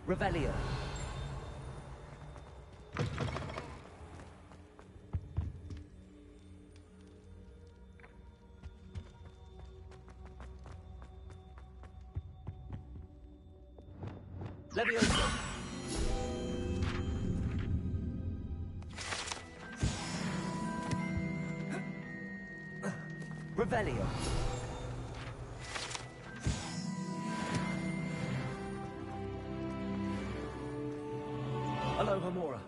Revelio. Levioso. Revelio. Aloha Mora.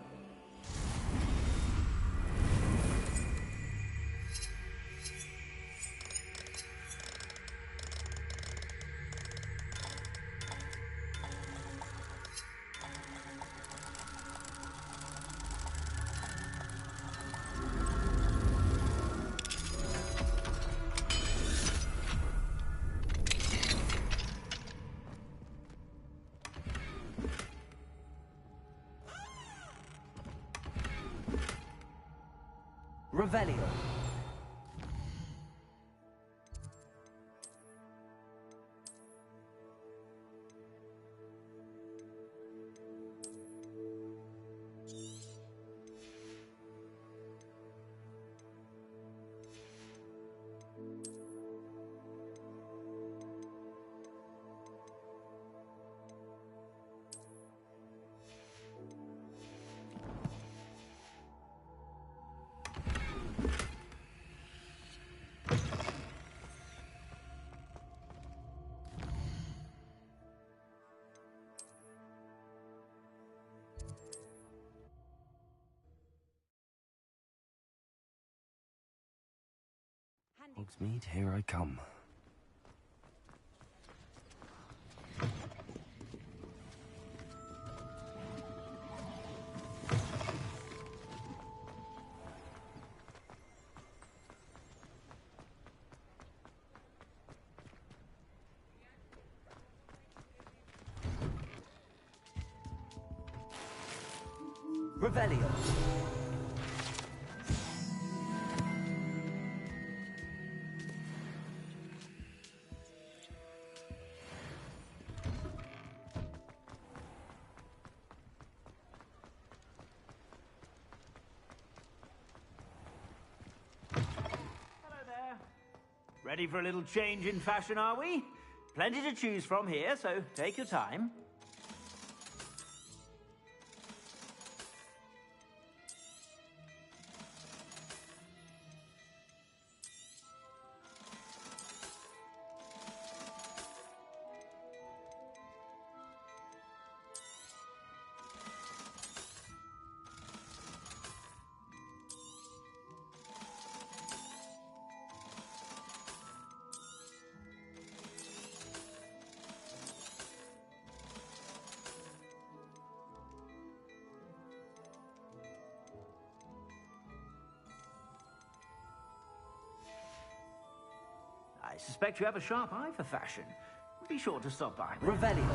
Revelio. Hogsmeade, here I come. Revelio. Ready for a little change in fashion, are we? Plenty to choose from here, so take your time. I suspect you have a sharp eye for fashion. Be sure to stop by. Revelio.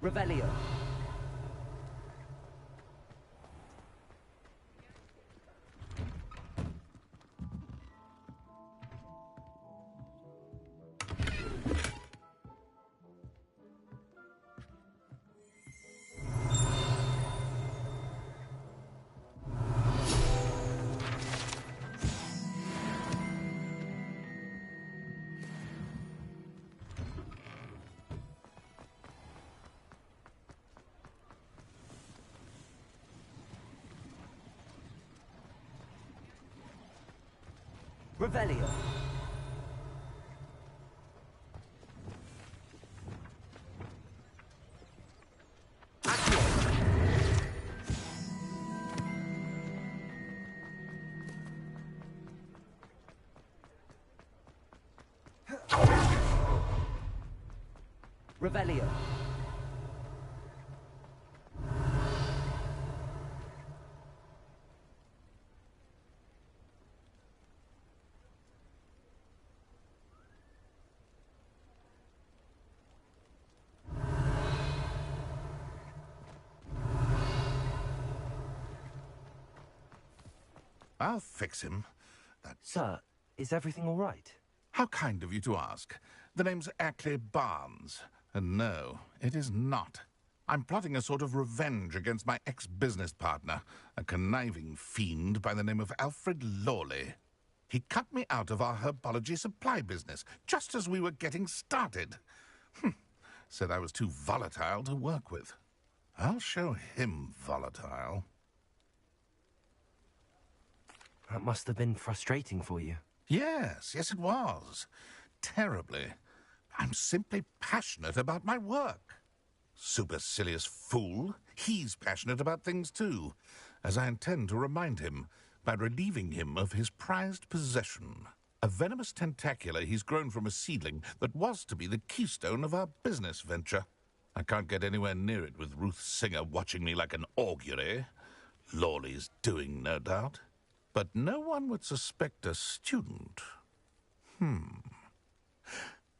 Revelio. Revelio. Revelio. I'll fix him. Sir, is everything all right? How kind of you to ask. The name's Ackley Barnes. And no, it is not. I'm plotting a sort of revenge against my ex-business partner, a conniving fiend by the name of Alfred Lawley. He cut me out of our herbology supply business, just as we were getting started. Said I was too volatile to work with. I'll show him volatile. That must have been frustrating for you. Yes, it was. Terribly. I'm simply passionate about my work. Supercilious fool. He's passionate about things too, as I intend to remind him by relieving him of his prized possession. A venomous tentacula he's grown from a seedling that was to be the keystone of our business venture. I can't get anywhere near it with Ruth Singer watching me like an augury. Lawley's doing, no doubt. But no one would suspect a student.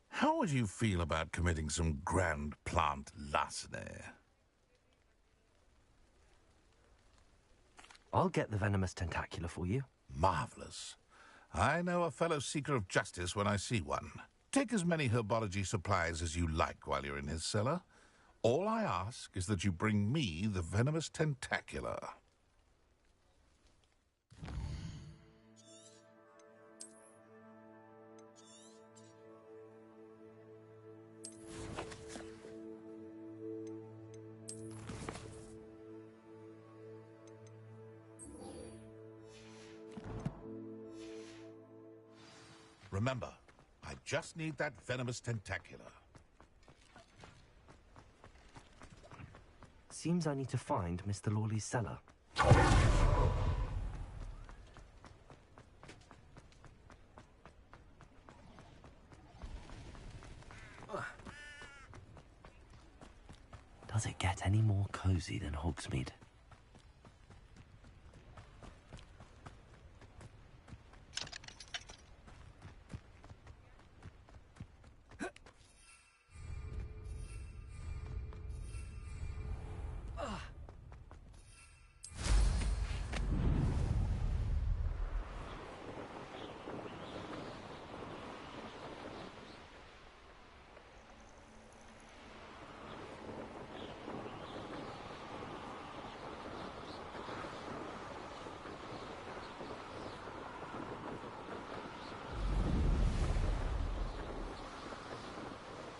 How would you feel about committing some grand plant larceny? I'll get the venomous tentacula for you. Marvelous. I know a fellow seeker of justice when I see one. Take as many herbology supplies as you like while you're in his cellar. All I ask is that you bring me the venomous tentacula. Remember, I just need that venomous tentacula. Seems I need to find Mr. Lawley's cellar. Does it get any more cozy than Hogsmeade?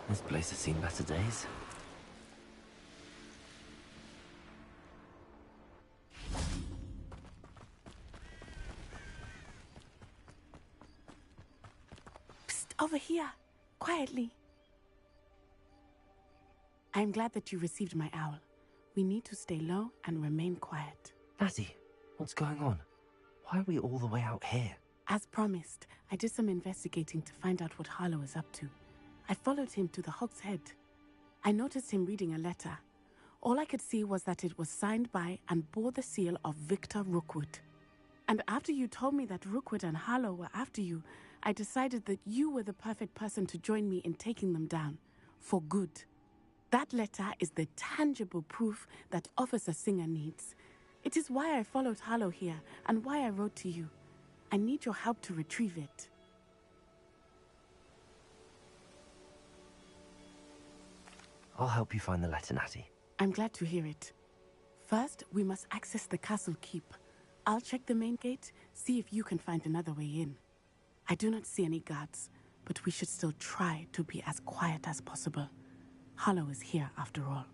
This place has seen better days. Psst, over here, quietly. I'm glad that you received my owl. We need to stay low and remain quiet. Natty, what's going on? Why are we all the way out here? As promised, I did some investigating to find out what Harlow is up to. I followed him to the Hog's Head. I noticed him reading a letter. All I could see was that it was signed by and bore the seal of Victor Rookwood. And after you told me that Rookwood and Harlow were after you, I decided that you were the perfect person to join me in taking them down. For good. That letter is the tangible proof that Officer Singer needs. It is why I followed Harlow here and why I wrote to you. I need your help to retrieve it. I'll help you find the letter, Natty. I'm glad to hear it. First, we must access the castle keep. I'll check the main gate, see if you can find another way in. I do not see any guards, but we should still try to be as quiet as possible. Harlow is here after all.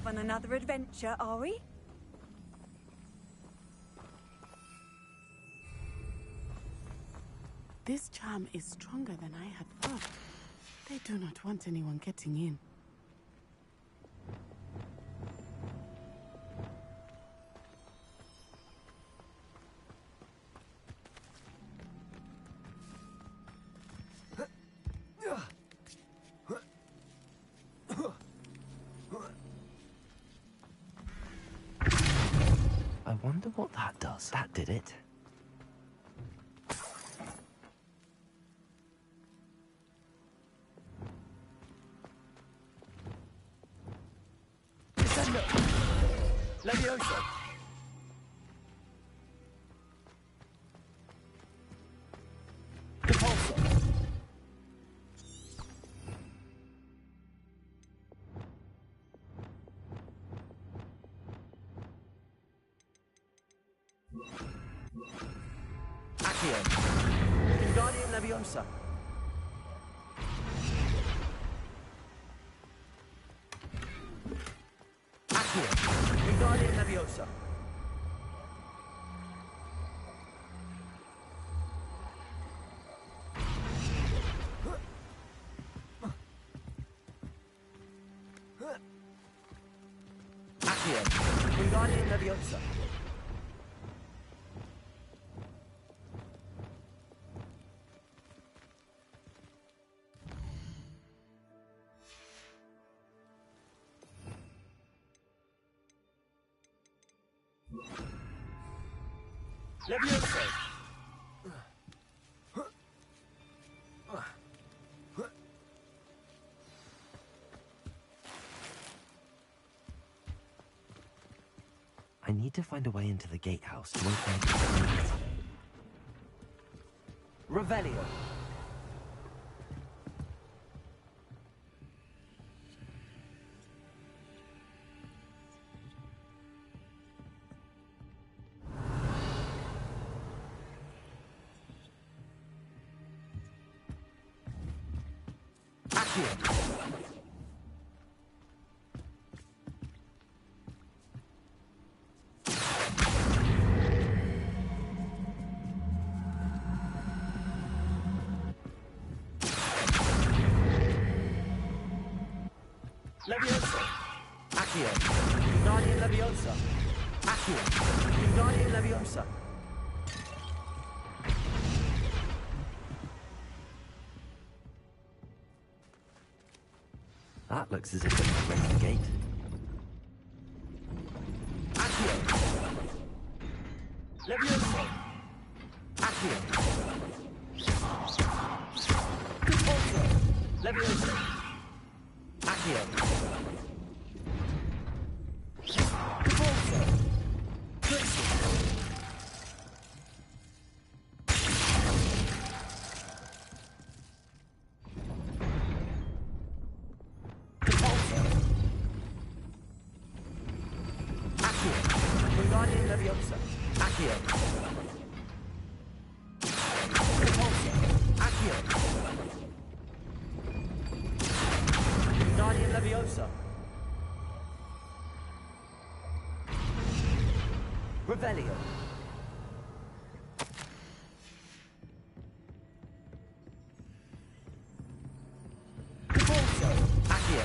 on another adventure, are we? This charm is stronger than I had thought. They do not want anyone getting in. I wonder what that does. That did it. Descendo. Levioso. Repulso. Accio. Wingardium Leviosa. Accio. Wingardium Leviosa. Accio. Wingardium Leviosa. Levioso. I need to find a way into the gatehouse to open it. Revelio. Accio. Leviosa. Accio. Wingardium Leviosa. Accio. Wingardium Leviosa. That looks as if it might raise the gate. Accio. Levioso. Accio. Repulso. Levioso. Accio. Repulso. Tracy. Repulso. Accio. Wingardium Leviosa. Accio. Repulso. Accio. Wingardium Leviosa. Revelio. Repulso. Accio.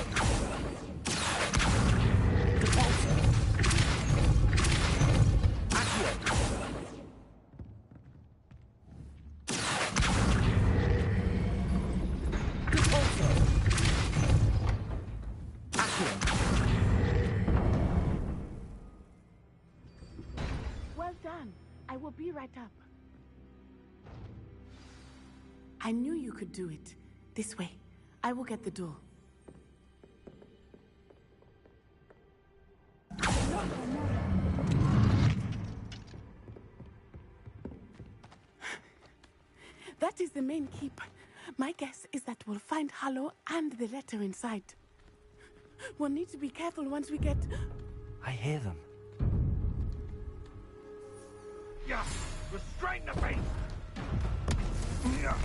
Repulso. Accio. Repulso. Accio. Well done. I will be right up. I knew you could do it. This way. I will get the door. That is the main keep. My guess is that we'll find Harlow and the letter inside. We'll need to be careful once we get... I hear them. Yeah, restrain the beast! Yeah.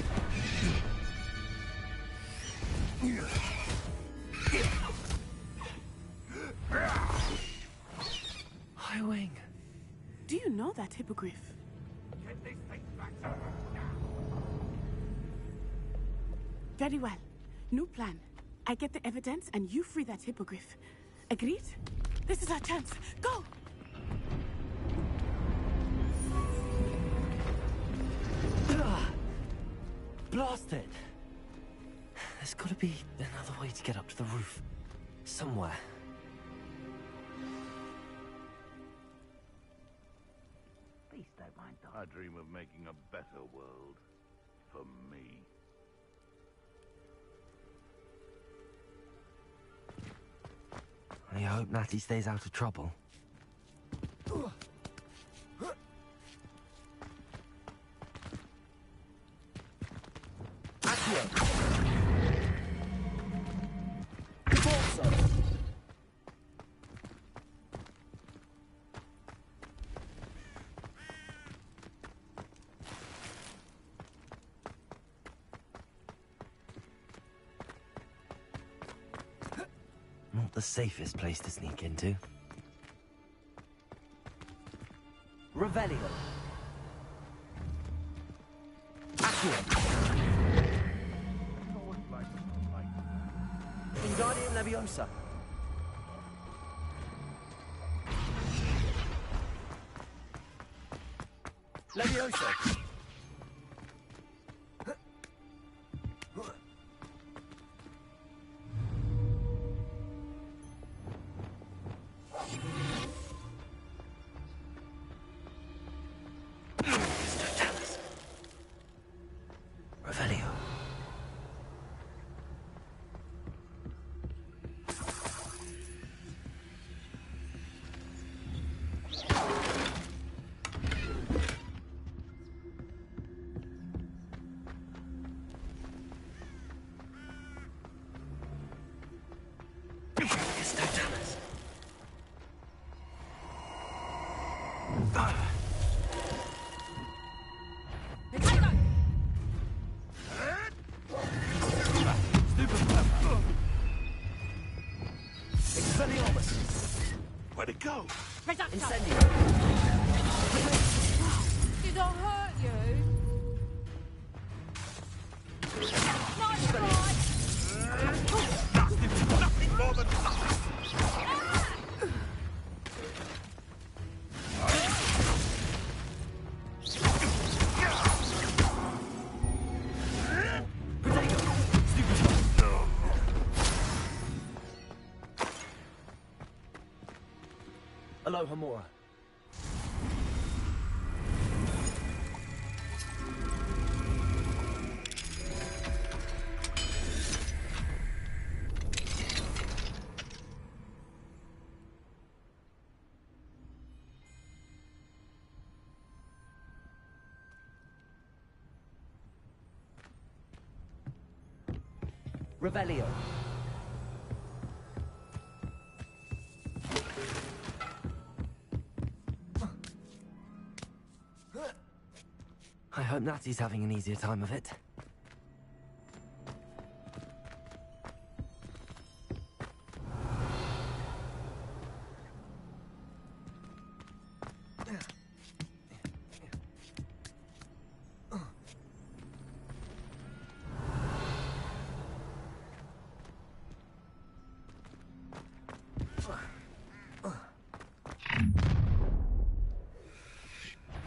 you know that hippogriff? Get this thing back to me now. Very well. New plan. I get the evidence and you free that hippogriff. Agreed? This is our chance. Go! Blast it! There's gotta be another way to get up to the roof. Somewhere. Please don't mind that. I dream of making a better world. For me. I hope Natty stays out of trouble. Accio. Corso. Not the safest place to sneak into. Revelio. Accio. Wingardium Leviosa. Leviosa. Revelio. Where'd it go? Incendio. Did I hurt you? Nice try. Nothing more than... Aloha Mora. Revelio. I hope Natty's having an easier time of it.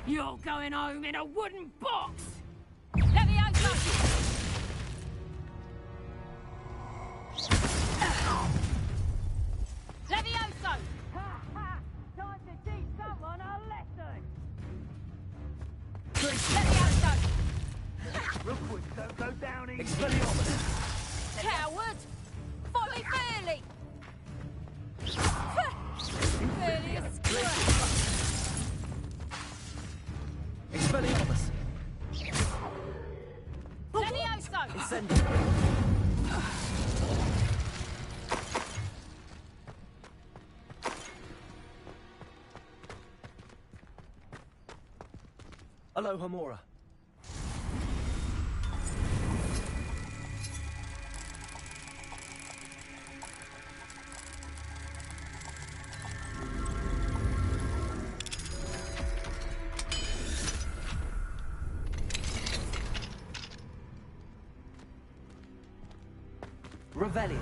You're going home in a wooden box! Leviosa! Leviosa! Ha ha! Time to teach someone a lesson! Leviosa! Real quick, don't go down easy. Expelliarmus. Coward! Fight me fairly! Fairly as squirt! Expelliarmus. Leviosa! Incendio. Aloha Mora. Revelio.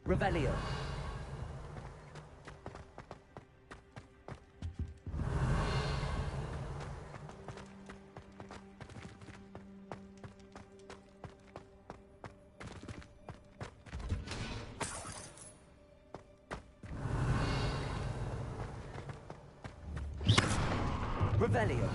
Revelio. Revelio.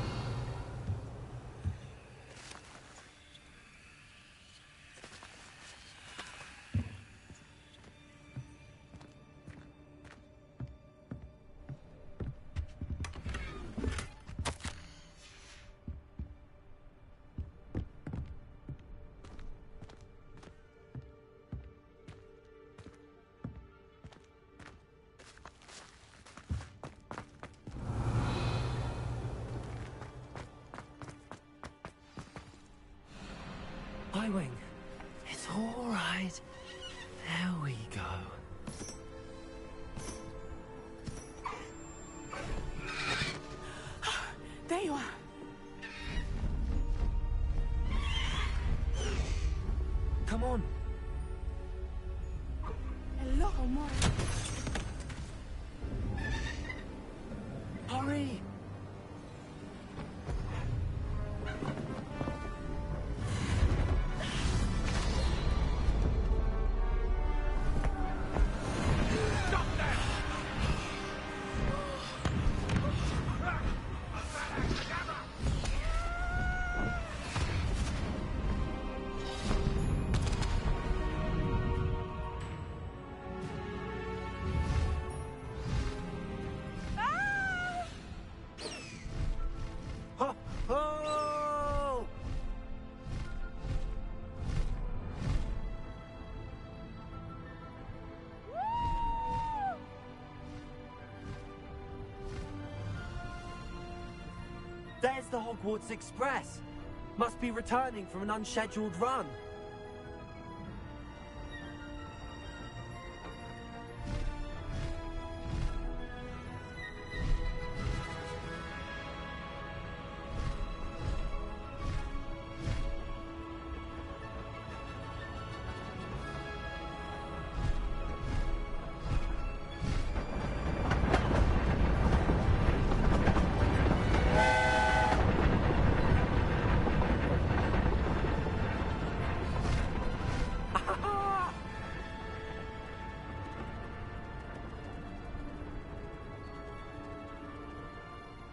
Highwing. It's all right. There we go. There you are. Come on. Hello, Homora. Hurry. Ho, ho! There's the Hogwarts Express. Must be returning from an unscheduled run.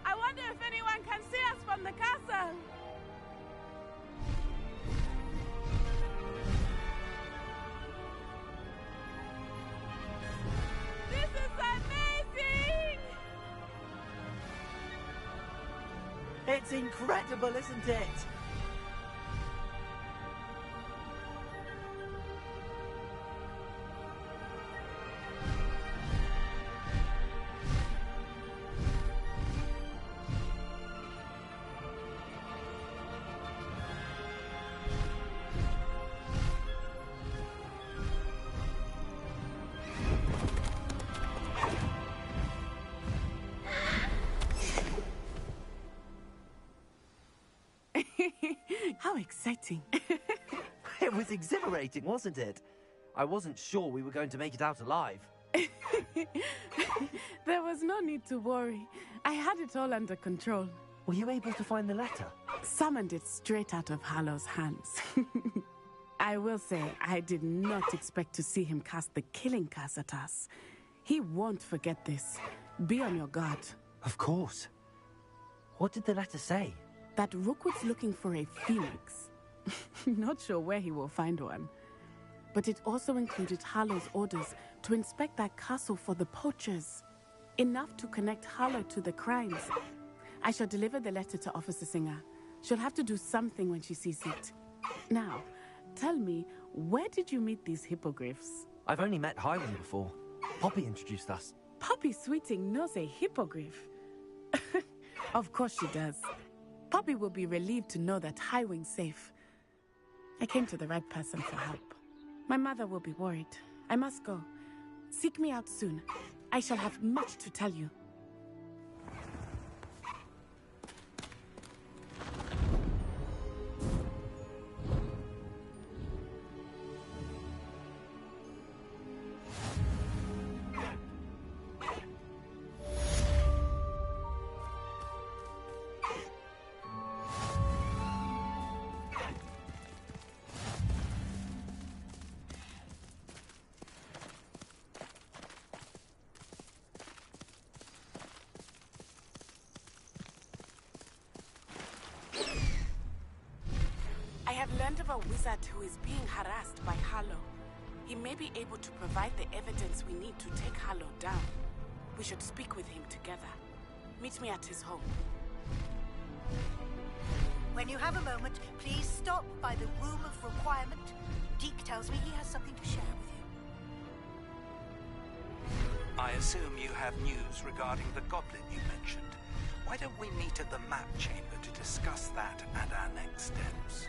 I wonder if anyone can see us from the castle. This is amazing! It's incredible, isn't it? How exciting. It was exhilarating, wasn't it? I wasn't sure we were going to make it out alive. There was no need to worry. I had it all under control. Were you able to find the letter? Summoned it straight out of Harlow's hands. I will say, I did not expect to see him cast the killing curse at us. He won't forget this. Be on your guard. Of course. What did the letter say? That Rookwood's looking for a phoenix. Not sure where he will find one. But it also included Harlow's orders to inspect that castle for the poachers. Enough to connect Harlow to the crimes. I shall deliver the letter to Officer Singer. She'll have to do something when she sees it. Now, tell me, where did you meet these hippogriffs? I've only met Highwing before. Poppy introduced us. Poppy Sweeting knows a hippogriff. Of course she does. Poppy will be relieved to know that Highwing's safe. I came to the right person for help. My mother will be worried. I must go. Seek me out soon. I shall have much to tell you. I have learned of a wizard who is being harassed by Harlow. He may be able to provide the evidence we need to take Harlow down. We should speak with him together. Meet me at his home. When you have a moment, please stop by the Room of Requirement. Deke tells me he has something to share with you. I assume you have news regarding the goblin you mentioned. Why don't we meet at the map chamber to discuss that and our next steps?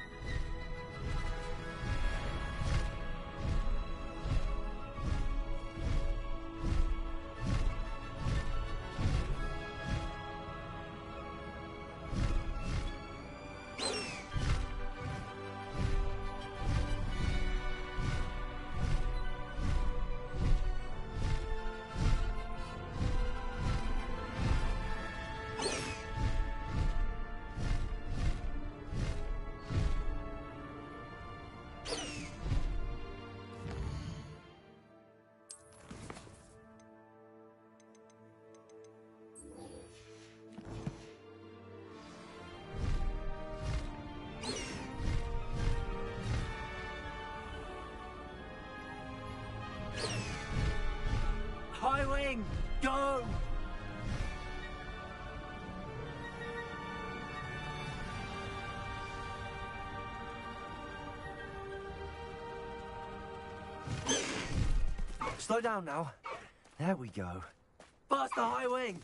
Highwing, go! Slow down now. There we go. Faster, Highwing!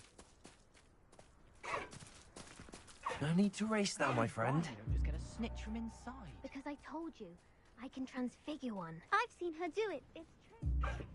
No need to race now, my friend. You don't just get a snitch from inside. Because I told you, I can transfigure one. I've seen her do it. It's true.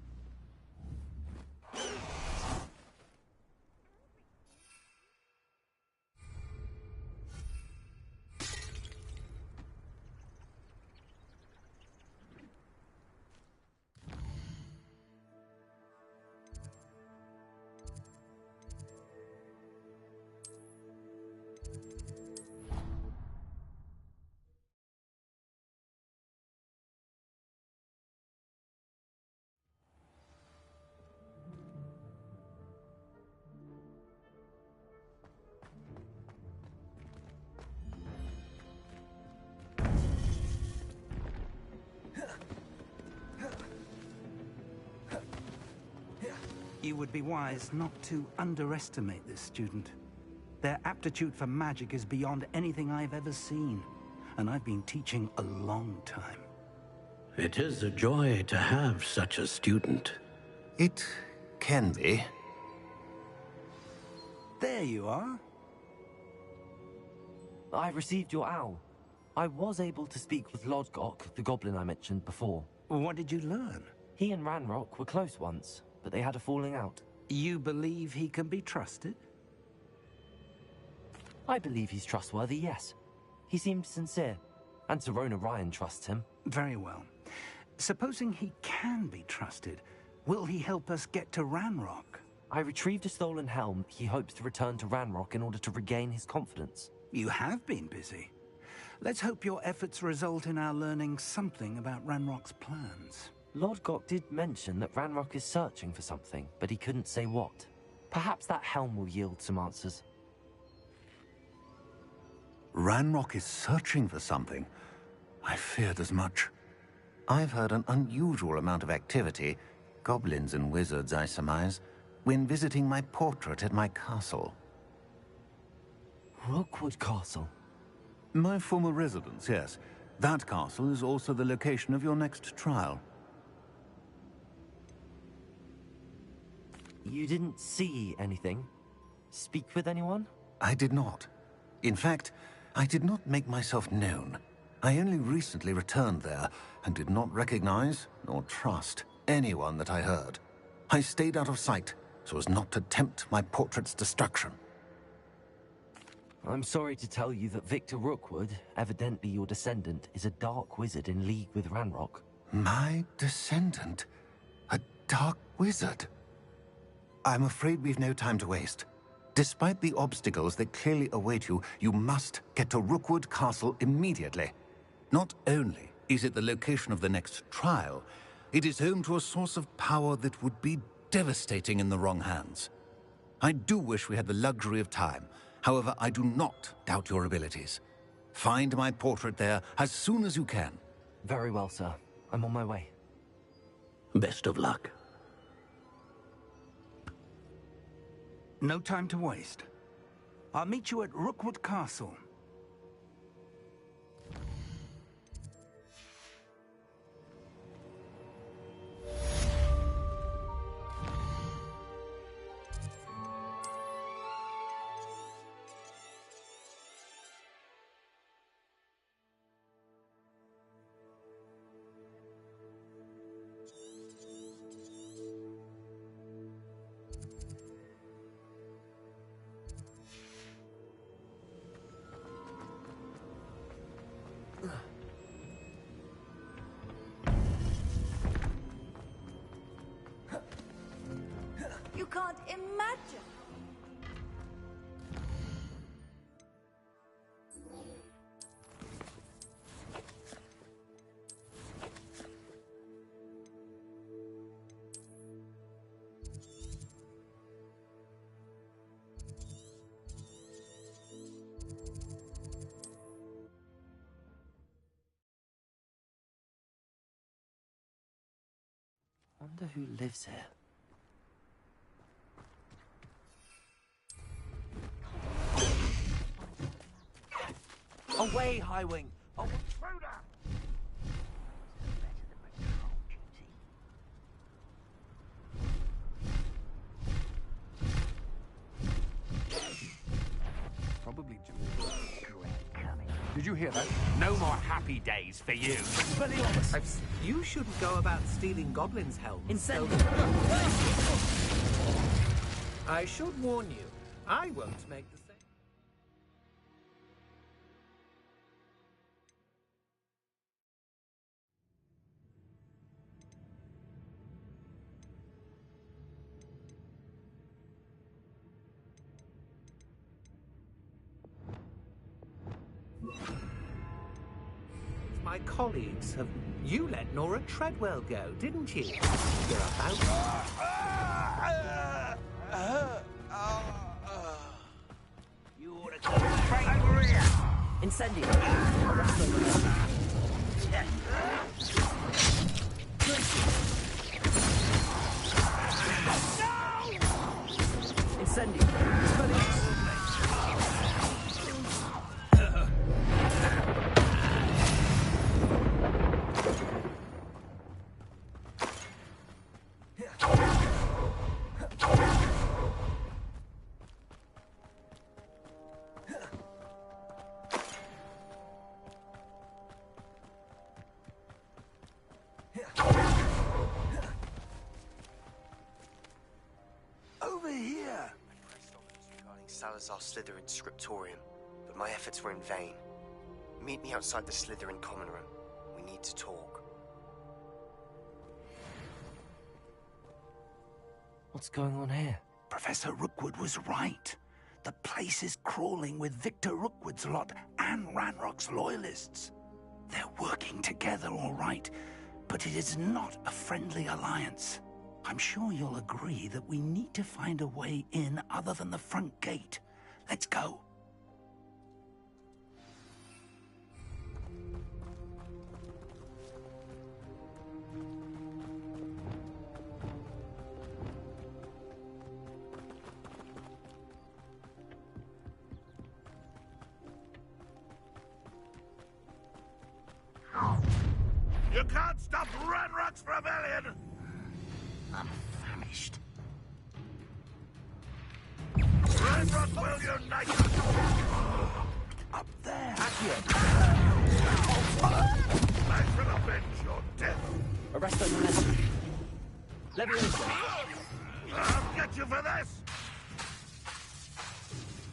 You would be wise not to underestimate this student. Their aptitude for magic is beyond anything I've ever seen, and I've been teaching a long time. It is a joy to have such a student. It can be. There you are. I received your owl. I was able to speak with Lodgok, the goblin I mentioned before. What did you learn? He and Ranrock were close once, but they had a falling out. You believe he can be trusted? I believe he's trustworthy, yes. He seemed sincere, and Serona Ryan trusts him. Very well. Supposing he can be trusted, will he help us get to Ranrock? I retrieved a stolen helm. He hopes to return to Ranrock in order to regain his confidence. You have been busy. Let's hope your efforts result in our learning something about Ranrock's plans. Lodgok did mention that Ranrock is searching for something, but he couldn't say what. Perhaps that helm will yield some answers. Ranrock is searching for something. I feared as much. I've heard an unusual amount of activity, goblins and wizards, I surmise, when visiting my portrait at my castle. Rookwood Castle? My former residence, yes. That castle is also the location of your next trial. You didn't see anything? Speak with anyone? I did not. In fact, I did not make myself known. I only recently returned there and did not recognize nor trust anyone that I heard. I stayed out of sight so as not to tempt my portrait's destruction. I'm sorry to tell you that Victor Rookwood, evidently your descendant, is a dark wizard in league with Ranrock. My descendant? A dark wizard? I'm afraid we've no time to waste. Despite the obstacles that clearly await you, you must get to Rookwood Castle immediately. Not only is it the location of the next trial, it is home to a source of power that would be devastating in the wrong hands. I do wish we had the luxury of time. However, I do not doubt your abilities. Find my portrait there as soon as you can. Very well, sir. I'm on my way. Best of luck. No time to waste. I'll meet you at Rookwood Castle. You can't imagine. Wonder who lives here. Away, Highwing! Oh, intruder! Probably Did you hear that? No more happy days for you. You shouldn't go about stealing goblins' helms. Incendiary! I should warn you, I won't make the same. My colleagues have... You let Nora Treadwell go, didn't you? You're about... You ought to come straight over here. Incendiary! No! Incendiary! Over here! I pressed offers regarding Salazar Slytherin's scriptorium, but my efforts were in vain. Meet me outside the Slytherin common room. We need to talk. What's going on here? Professor Rookwood was right. The place is crawling with Victor Rookwood's lot and Ranrock's loyalists. They're working together, all right, but it is not a friendly alliance. I'm sure you'll agree that we need to find a way in other than the front gate. Let's go. You can't stop Ranrock's rebellion! I'm famished. Ranrock will unite Up there. Accio. I shall avenge your death. Arresto momentum. Leviosa. I'll get you for this.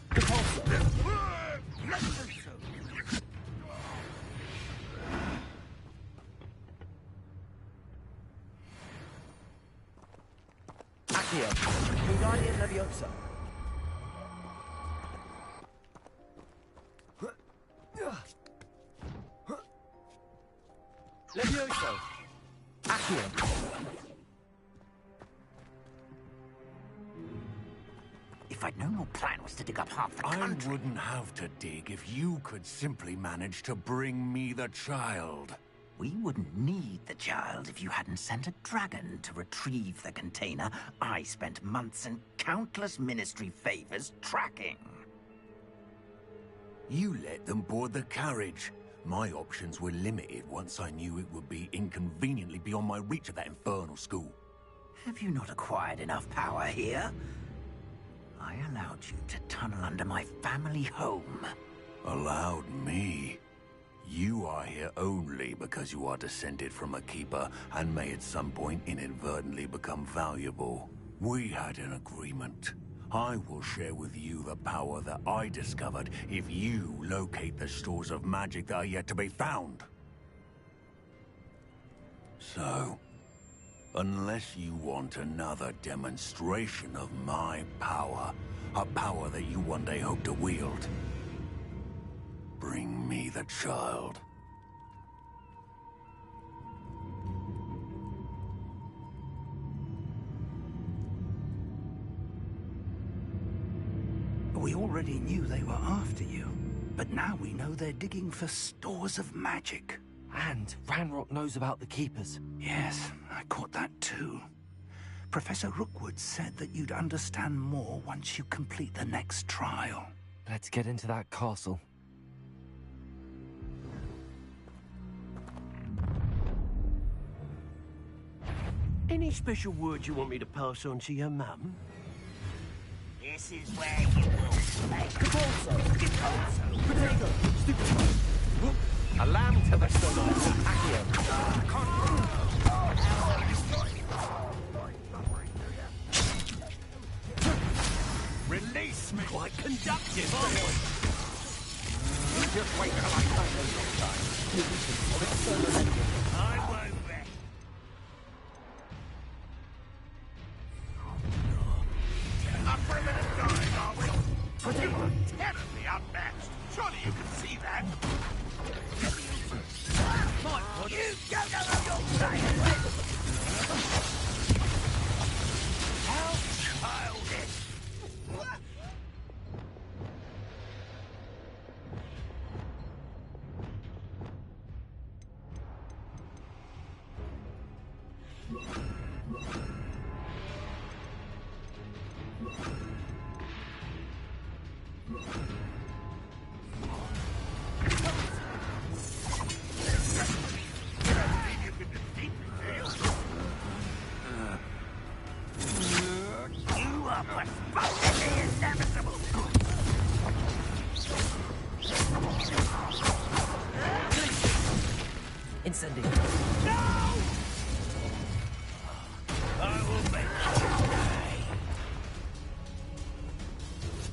Repulsor. Accio. Wingardium Leviosa. Levioso. Accio. If I'd known your plan was to dig up half the country... I wouldn't have to dig if you could simply manage to bring me the child. We wouldn't need the child if you hadn't sent a dragon to retrieve the container I spent months and countless ministry favors tracking. You let them board the carriage. My options were limited once I knew it would be inconveniently beyond my reach at that infernal school. Have you not acquired enough power here? I allowed you to tunnel under my family home. Allowed me? You are here only because you are descended from a keeper and may at some point inadvertently become valuable. We had an agreement. I will share with you the power that I discovered if you locate the stores of magic that are yet to be found. So, unless you want another demonstration of my power, a power that you one day hope to wield, bring me the child. We already knew they were after you, but now we know they're digging for stores of magic. And Ranrock knows about the Keepers. Yes, I caught that too. Professor Rookwood said that you'd understand more once you complete the next trial. Let's get into that castle. Any special words you want me to pass on to your mum? This is where you will play. Potato! Stupid! A lamb to the sun. Release me! Quite conductive, Just wait till I come in your time. I won't rest. Up for a minute, guys, are we? You are terribly outmatched. Surely you can see that. You don't know what you're saying. How childish. Incendiary. No! I will make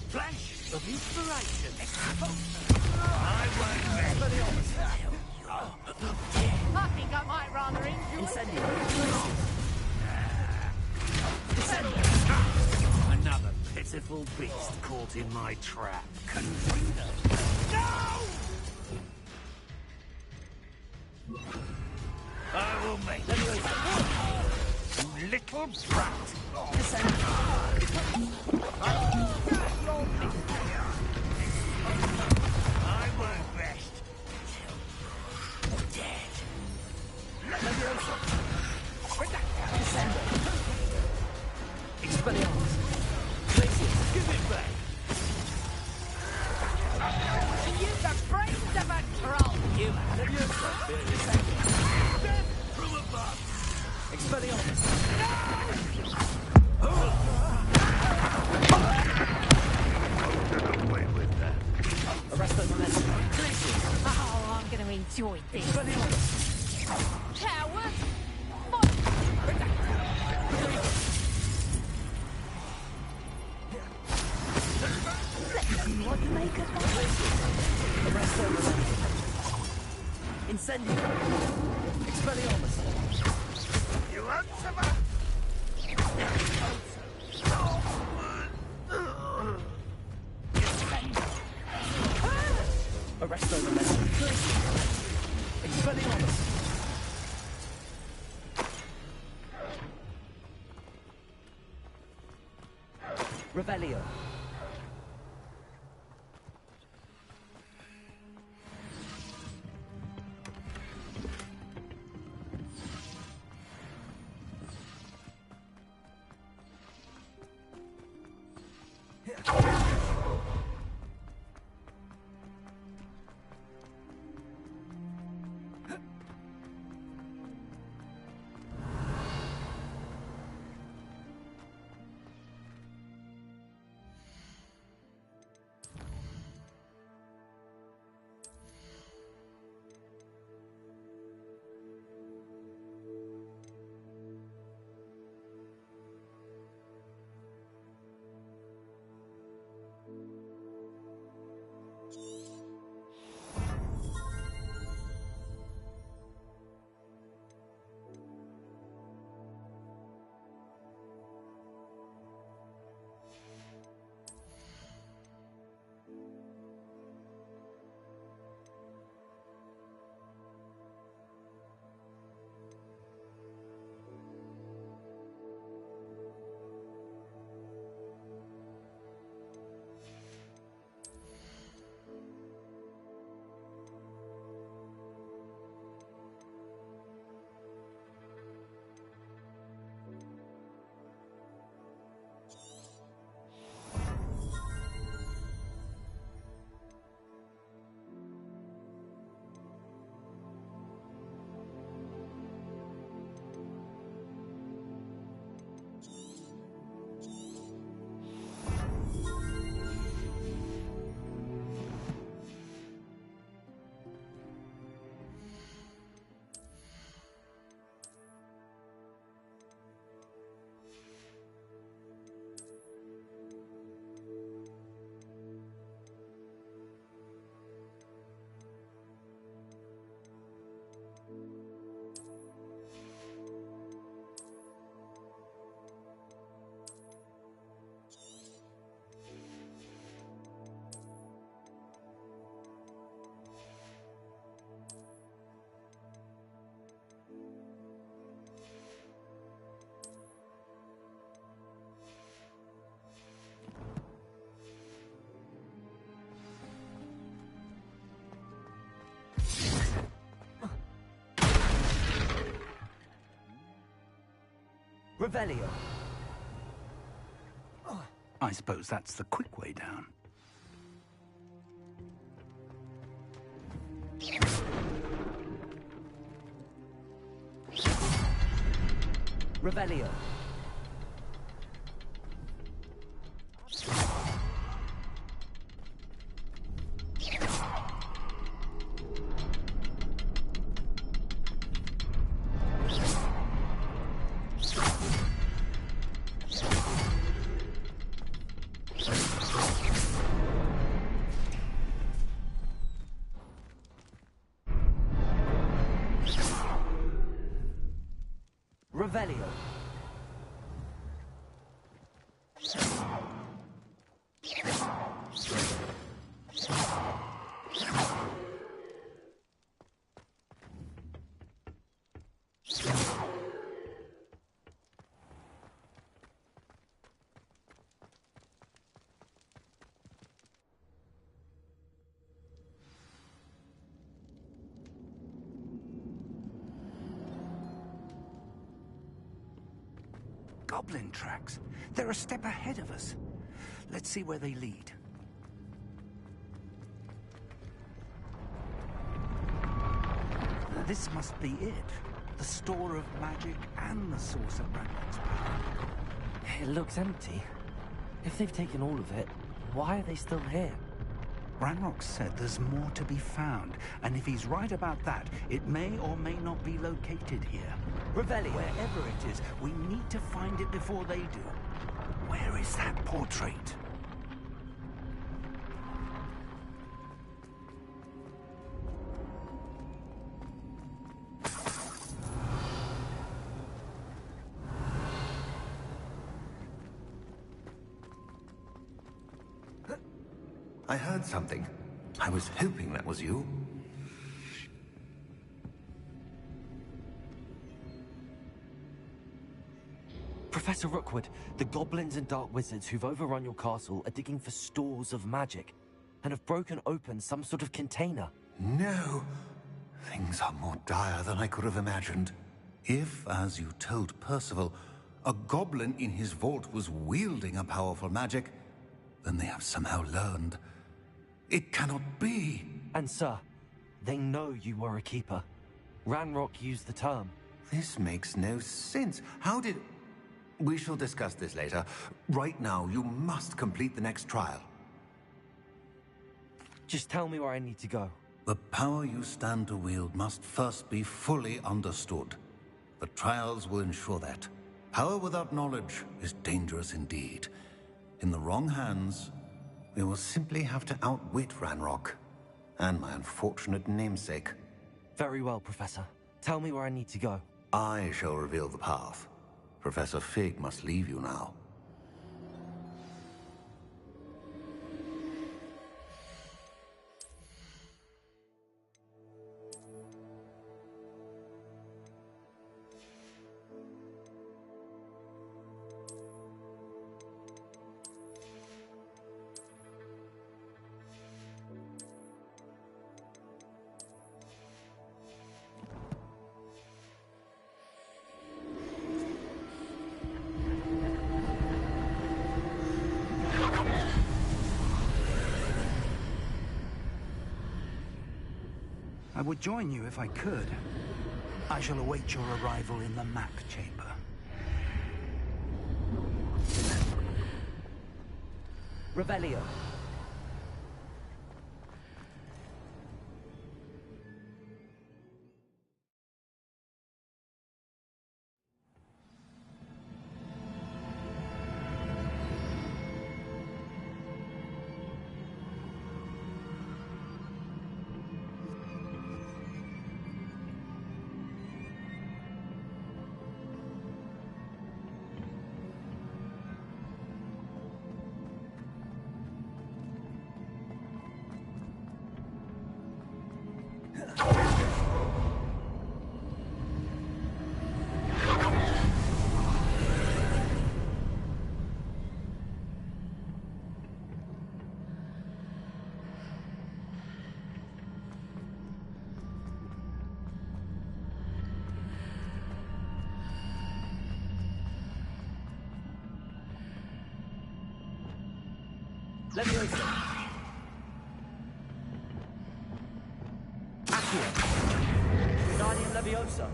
flash of inspiration. I won't rest. I think I might rather enjoy Incendiary. Another pitiful beast caught in my trap. No! I will make you little brat. I won't rest till you're dead. Expelliarmus. Glacius. Give it back. use the brains of a troll. You death from above. Expelliarmus. Incendio! Expelliarmus! You won't survive! Arresto Momentum. Expelliarmus! Revelio. Revelio. I suppose that's the quick way down. Revelio. Revelio. Goblin tracks. They're a step ahead of us. Let's see where they lead. This must be it. The store of magic and the source of Ranrock's power. It looks empty. If they've taken all of it, why are they still here? Ranrock said there's more to be found, and if he's right about that, it may or may not be located here. Revelio. Wherever it is, we need to find it before they do. Where is that portrait? I heard something. I was hoping that was you. Professor Rookwood, the goblins and dark wizards who've overrun your castle are digging for stores of magic and have broken open some sort of container. No! Things are more dire than I could have imagined. If, as you told Percival, a goblin in his vault was wielding a powerful magic, then they have somehow learned. It cannot be! And sir, they know you were a keeper. Ranrock used the term. This makes no sense. How did... We shall discuss this later. Right now, you must complete the next trial. Just tell me where I need to go. The power you stand to wield must first be fully understood. The trials will ensure that. Power without knowledge is dangerous indeed. In the wrong hands, we will simply have to outwit Ranrock and my unfortunate namesake. Very well, Professor. Tell me where I need to go. I shall reveal the path. Professor Fig must leave you now. I would join you if I could. I shall await your arrival in the map chamber. Revelio. Leviosa. Accio. Guardian Leviosa.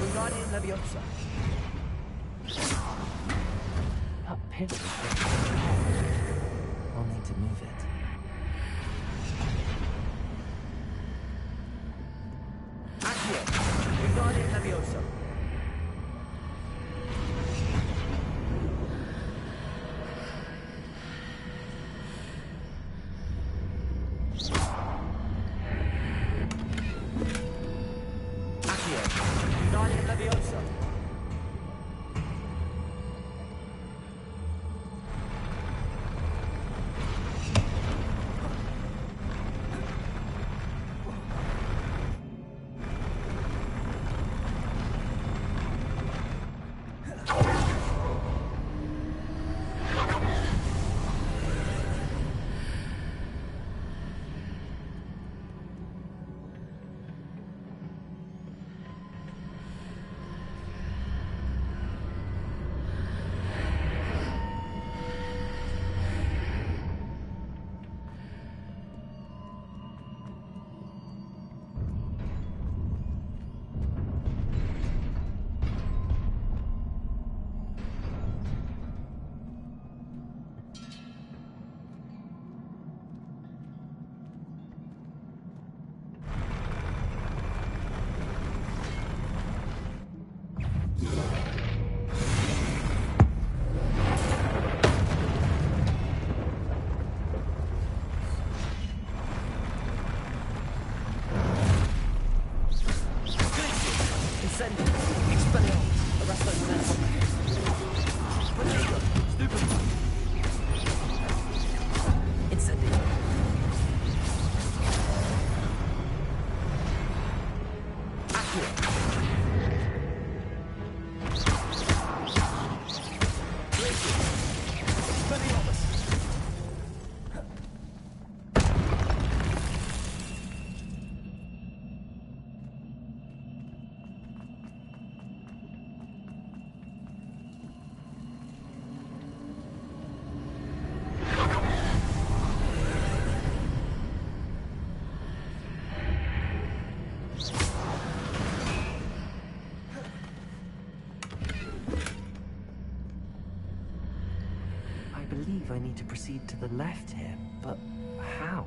Wingardium Leviosa. That pin. I'll need to move it. Accio. Wingardium Leviosa. Accio. Wingardium Leviosa. I believe I need to proceed to the left here, but how?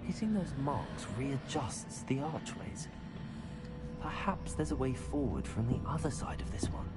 Hitting those marks readjusts the archways. Perhaps there's a way forward from the other side of this one.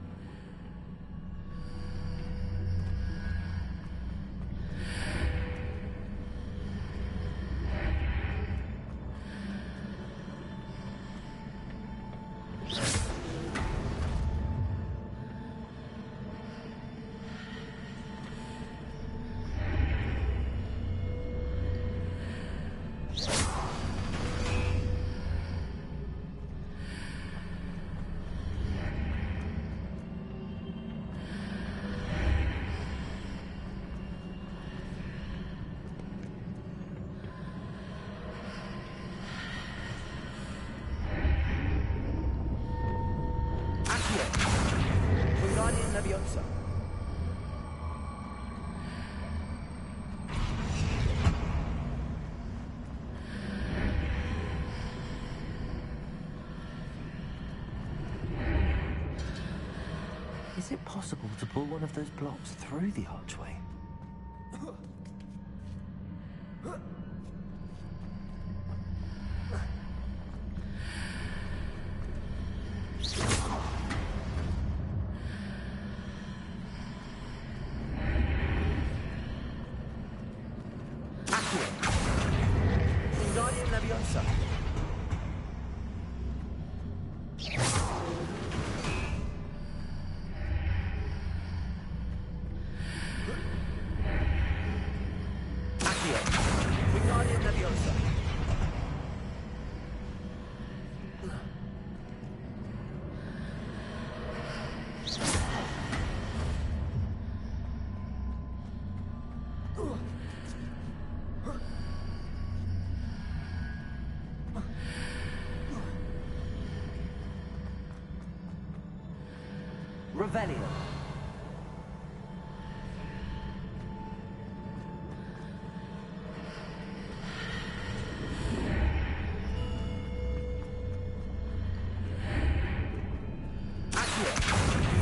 Is it possible to pull one of those blocks through the archway? Wingardium Leviosa. Wingardium Leviosa. Revelio.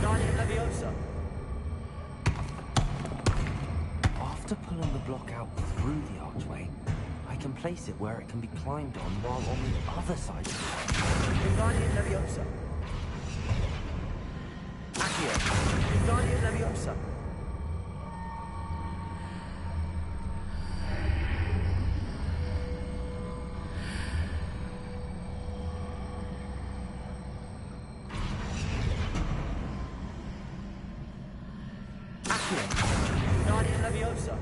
Wingardium Leviosa. After pulling the block out through the archway, I can place it where it can be climbed on while on the other side of the archway. Wingardium Leviosa. Wingardium Leviosa. Wingardium Leviosa.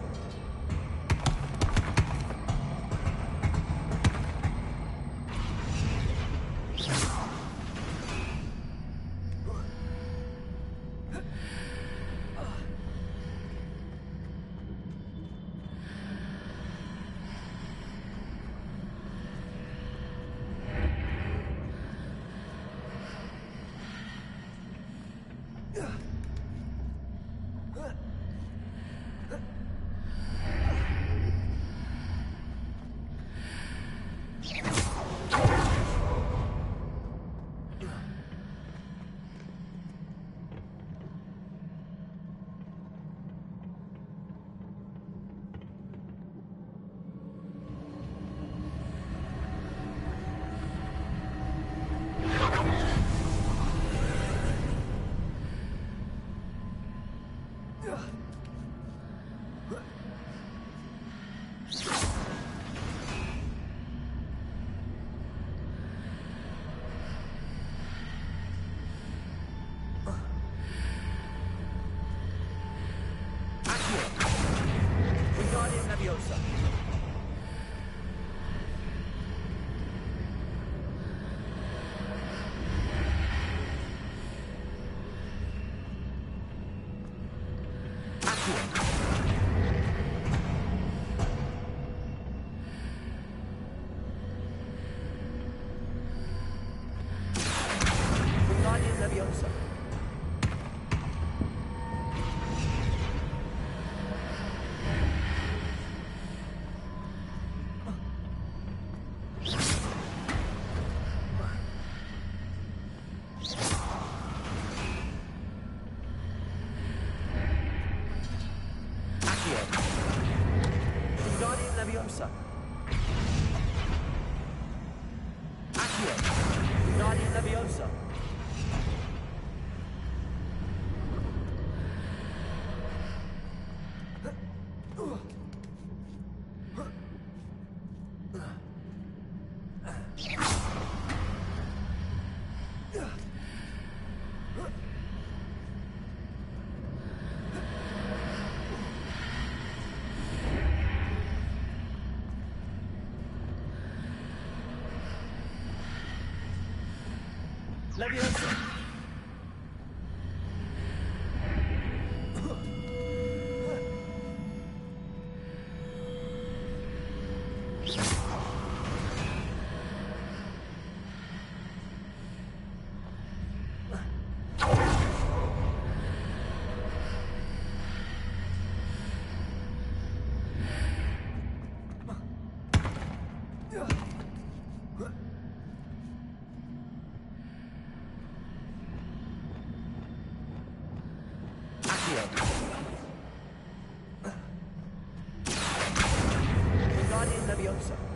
Wingardium Leviosa. Wingardium Leviosa. Wingardium Leviosa. Wingardium Leviosa. Leviosa. Leviosa.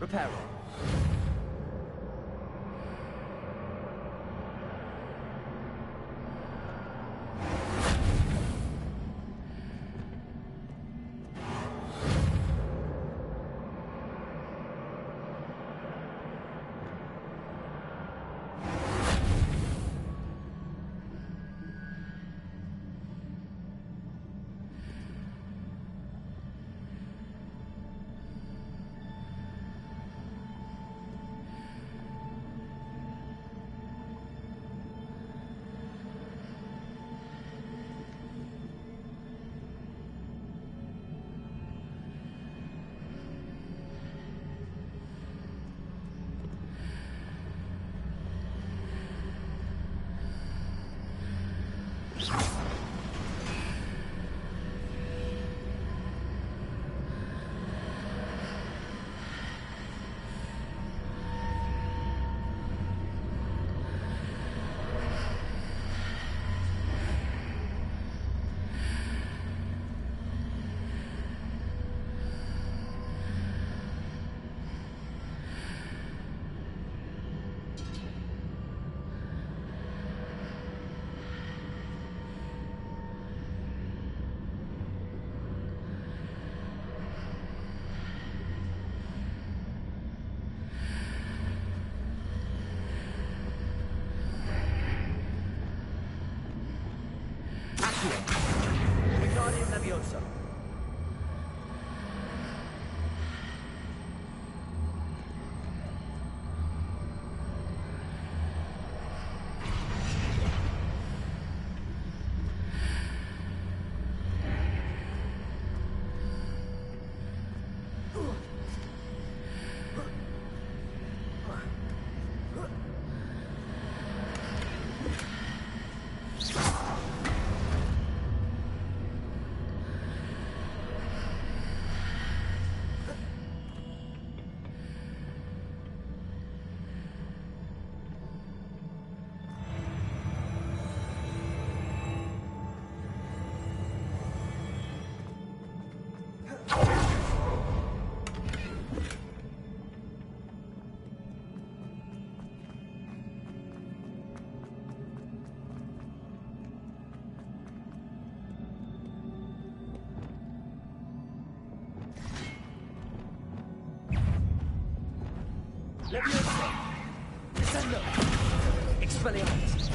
Reparo. Wingardium Leviosa. Leviosa. Descendo. Expelliarmus.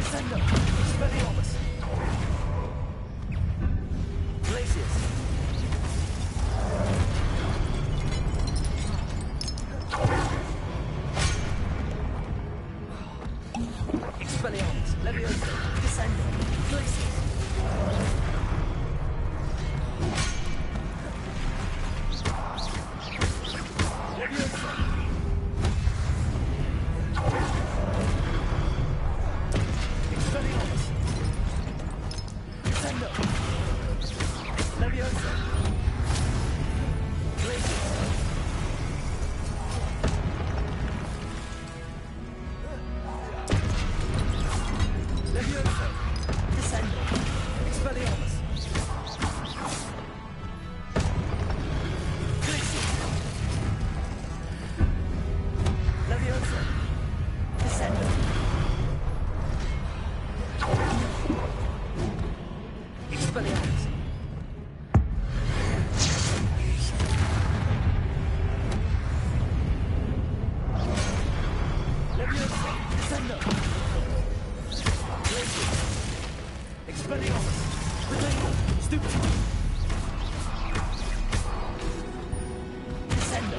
Descendo! Expelliarmus! Glacius! Expelliarmus! Leviosa! Descendo! Glacius! Leviosa! Expelliarmus! Descendo! Leviosa! Glacius! Leviosa! Descendo! Expelliarmus! Glacius! Leviosa! Descendo! Expelliarmus! Leviosa! Descendo! Glacius! Expelliarmus! Potato! Stupid! Descendo!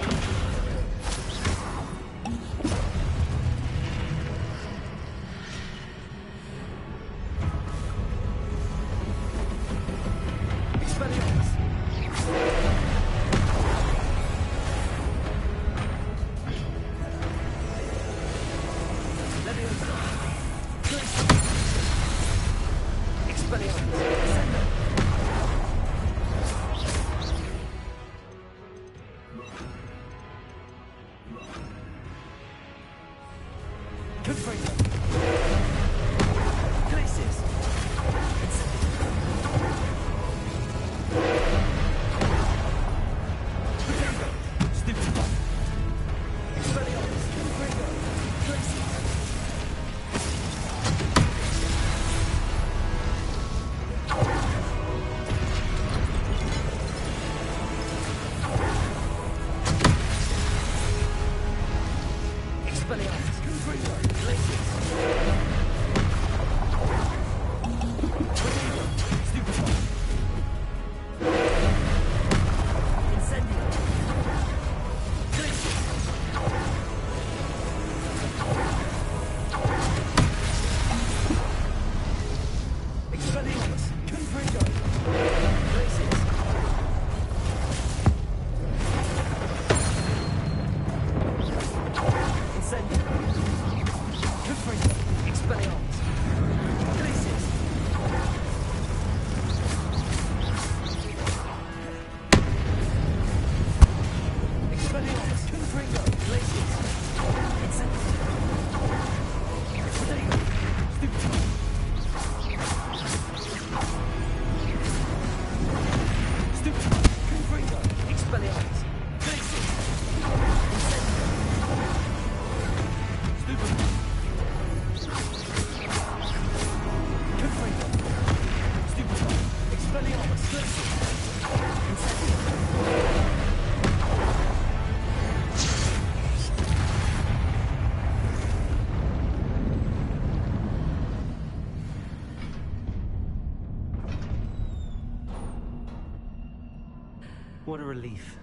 Expelliarmus! Leviosa! Glacius! Expelliarmus! Descendo! Confringo! Glacius! Potato! Stupid! Expelliarmus! Confringo! Glacius! Expelliarmus! Confringo! Glacius! Potato! Stupid! Incendio! Glacius! Expelliarmus! Confringo! Glacius! Incendio! Confringo! Expelliarmus! Glacius! Expelliarmus! Confringo! Glacius! Incendio! Potato! Stupid! Stupid! Confringo! Expelliarmus! Glacius! Incendio! Stupid! Confringo! Stupid! Expelliarmus! Glacius! Incendio! What a relief.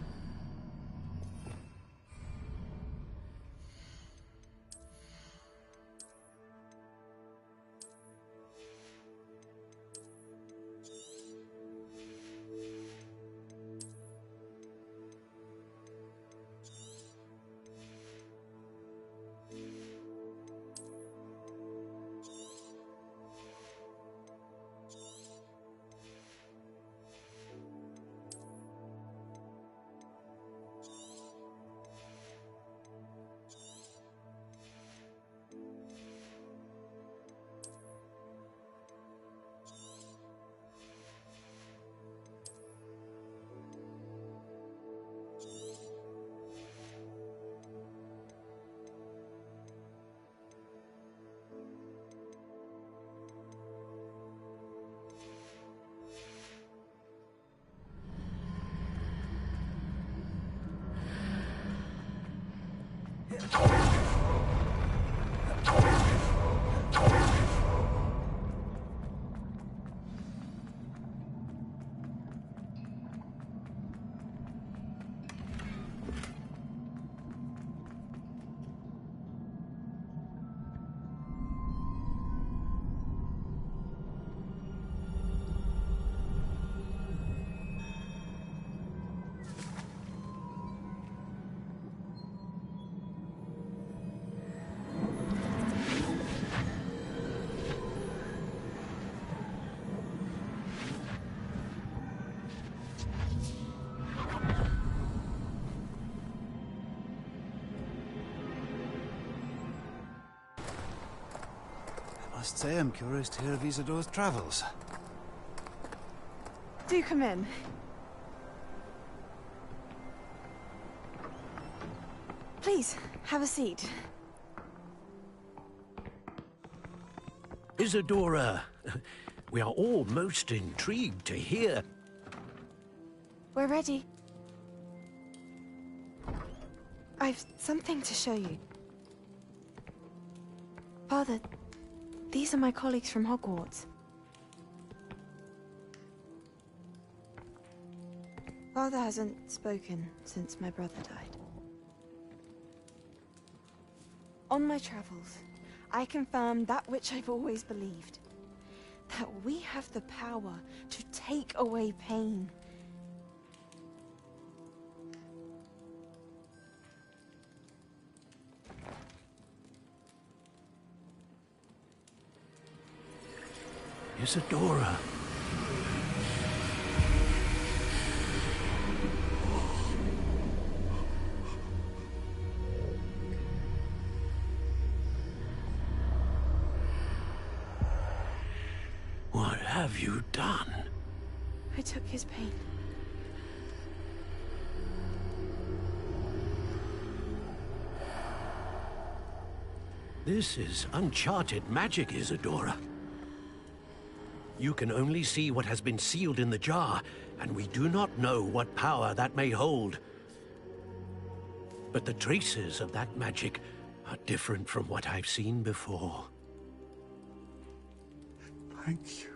must say I'm curious to hear of Isadora's travels. Do come in. Please, have a seat. Isadora, we are all most intrigued to hear. We're ready. I've something to show you. Father, these are my colleagues from Hogwarts. Father hasn't spoken since my brother died. On my travels, I confirmed that which I've always believed. That we have the power to take away pain. Isadora. What have you done? I took his pain. This is uncharted magic, Isadora. You can only see what has been sealed in the jar, and we do not know what power that may hold. But the traces of that magic are different from what I've seen before. Thank you.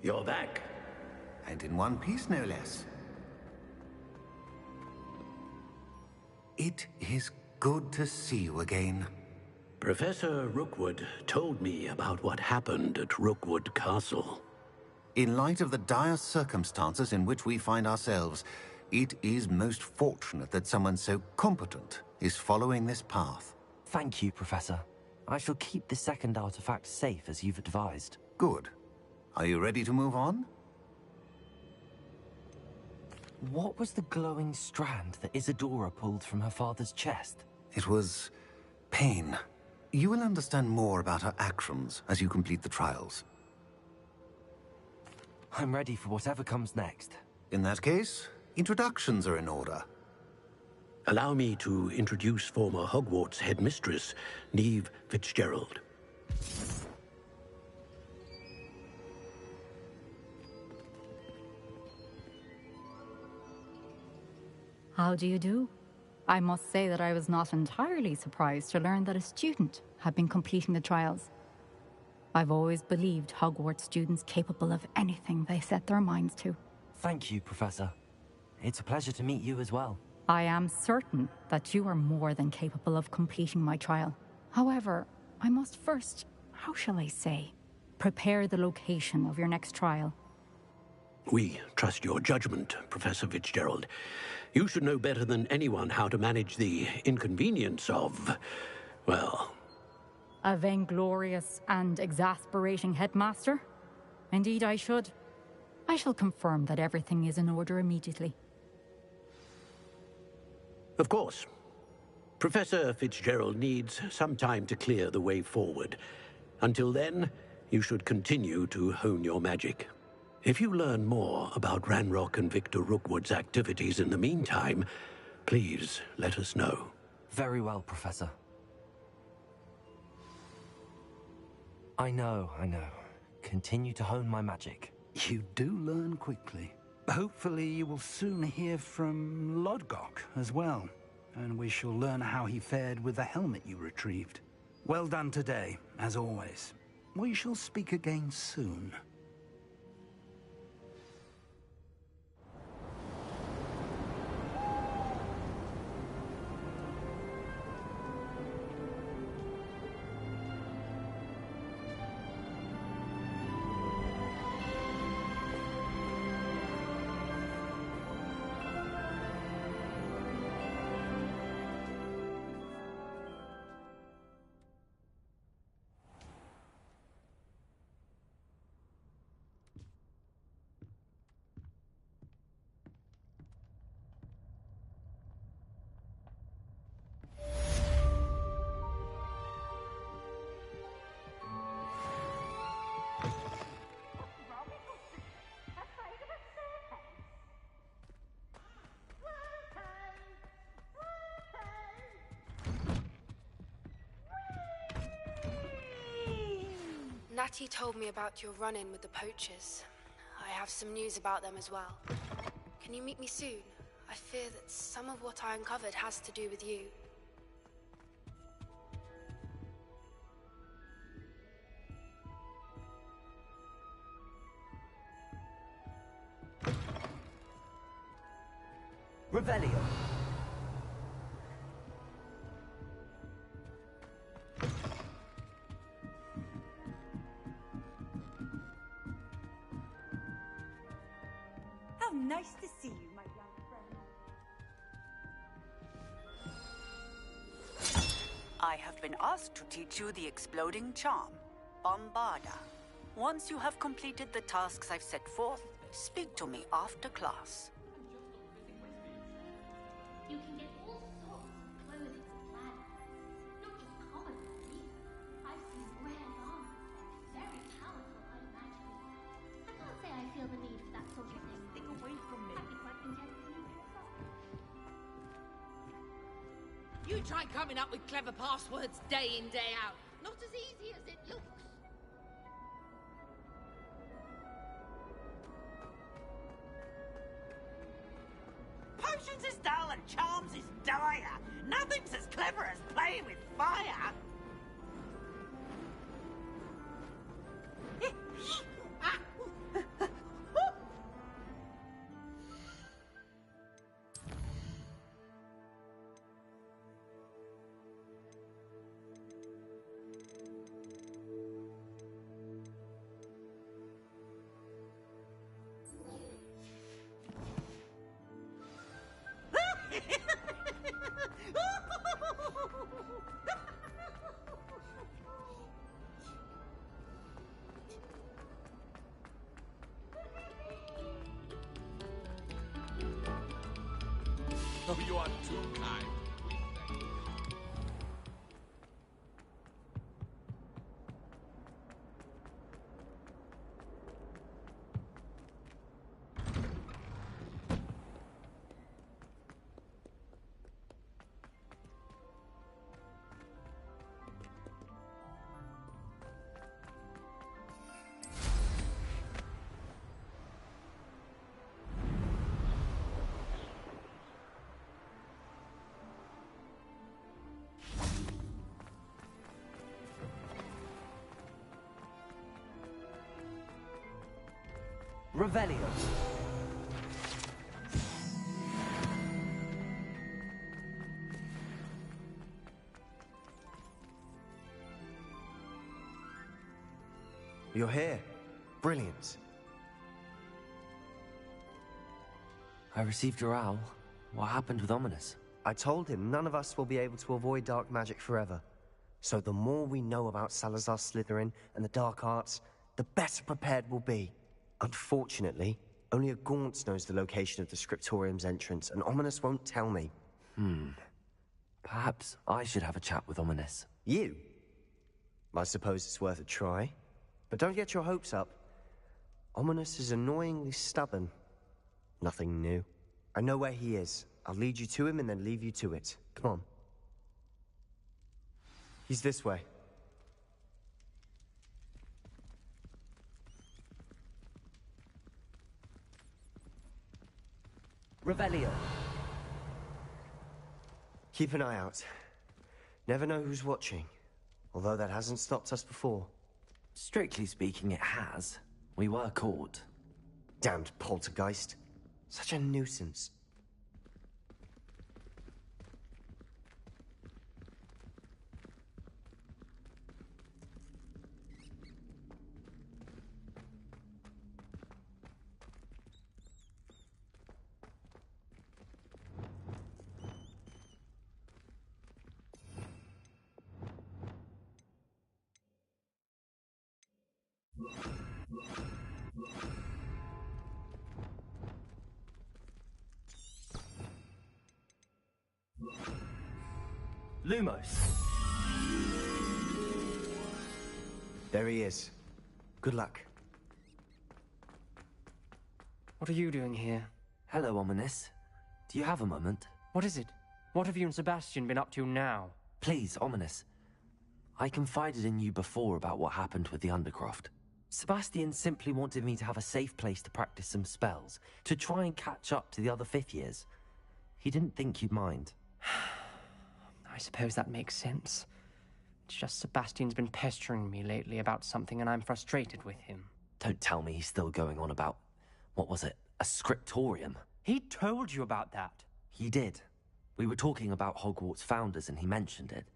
You're back. And in one piece, no less. It is good to see you again. Professor Rookwood told me about what happened at Rookwood Castle. In light of the dire circumstances in which we find ourselves, it is most fortunate that someone so competent is following this path. Thank you, Professor. I shall keep the second artifact safe as you've advised. Good. Are you ready to move on? What was the glowing strand that Isadora pulled from her father's chest? It was pain. You will understand more about her actions as you complete the trials. I'm ready for whatever comes next. In that case, introductions are in order. Allow me to introduce former Hogwarts headmistress, Neve Fitzgerald. How do you do? I must say that I was not entirely surprised to learn that a student had been completing the trials. I've always believed Hogwarts students capable of anything they set their minds to. Thank you, Professor. It's a pleasure to meet you as well. I am certain that you are more than capable of completing my trial. However, I must first, how shall I say, prepare the location of your next trial. We trust your judgment, Professor Fitzgerald. You should know better than anyone how to manage the inconvenience of, well... A vainglorious and exasperating headmaster? Indeed I should. I shall confirm that everything is in order immediately. Of course. Professor Fitzgerald needs some time to clear the way forward. Until then, you should continue to hone your magic. If you learn more about Ranrock and Victor Rookwood's activities in the meantime, please let us know. Very well, Professor. I know. Continue to hone my magic. You do learn quickly. Hopefully you will soon hear from Lodgok as well, and we shall learn how he fared with the helmet you retrieved. Well done today, as always. We shall speak again soon. Ratty told me about your run-in with the poachers. I have some news about them as well. Can you meet me soon? I fear that some of what I uncovered has to do with you. Revelio. How nice to see you, my young friend. I have been asked to teach you the exploding charm, Bombarda. Once you have completed the tasks I've set forth, speak to me after class. You can get all sorts of clothing supplies, not just common ones either. I've seen grand armors and very powerful high magic. I can't say I feel the need for that sort of thing. Stay away from me. I'd be quite content to leave you aside. You try coming up with clever passwords day in, day out. Not as easy as it looks. Potions is dull and charms is dire. Nothing's as clever as playing with fire. Oh, you are too kind. Revelio. You're here. Brilliant. I received your owl. What happened with Ominous? I told him none of us will be able to avoid dark magic forever. So the more we know about Salazar Slytherin and the dark arts, the better prepared we'll be. Unfortunately, only a Gaunt knows the location of the Scriptorium's entrance, and Ominous won't tell me. Perhaps I should have a chat with Ominous. You? I suppose it's worth a try. But don't get your hopes up. Ominous is annoyingly stubborn. Nothing new. I know where he is. I'll lead you to him and then leave you to it. Come on. He's this way. Revelio. Keep an eye out. Never know who's watching. Although that hasn't stopped us before. Strictly speaking, it has. We were caught. Damned poltergeist. Such a nuisance. Lumos. There he is. Good luck. What are you doing here? Hello, Ominous. Do you have a moment? What is it? What have you and Sebastian been up to now? Please, Ominous. I confided in you before about what happened with the Undercroft. Sebastian simply wanted me to have a safe place to practice some spells, to try and catch up to the other 5th years. He didn't think you'd mind. I suppose that makes sense. It's just Sebastian's been pestering me lately about something and I'm frustrated with him. Don't tell me he's still going on about, what was it, a scriptorium? He told you about that. He did. We were talking about Hogwarts founders and he mentioned it.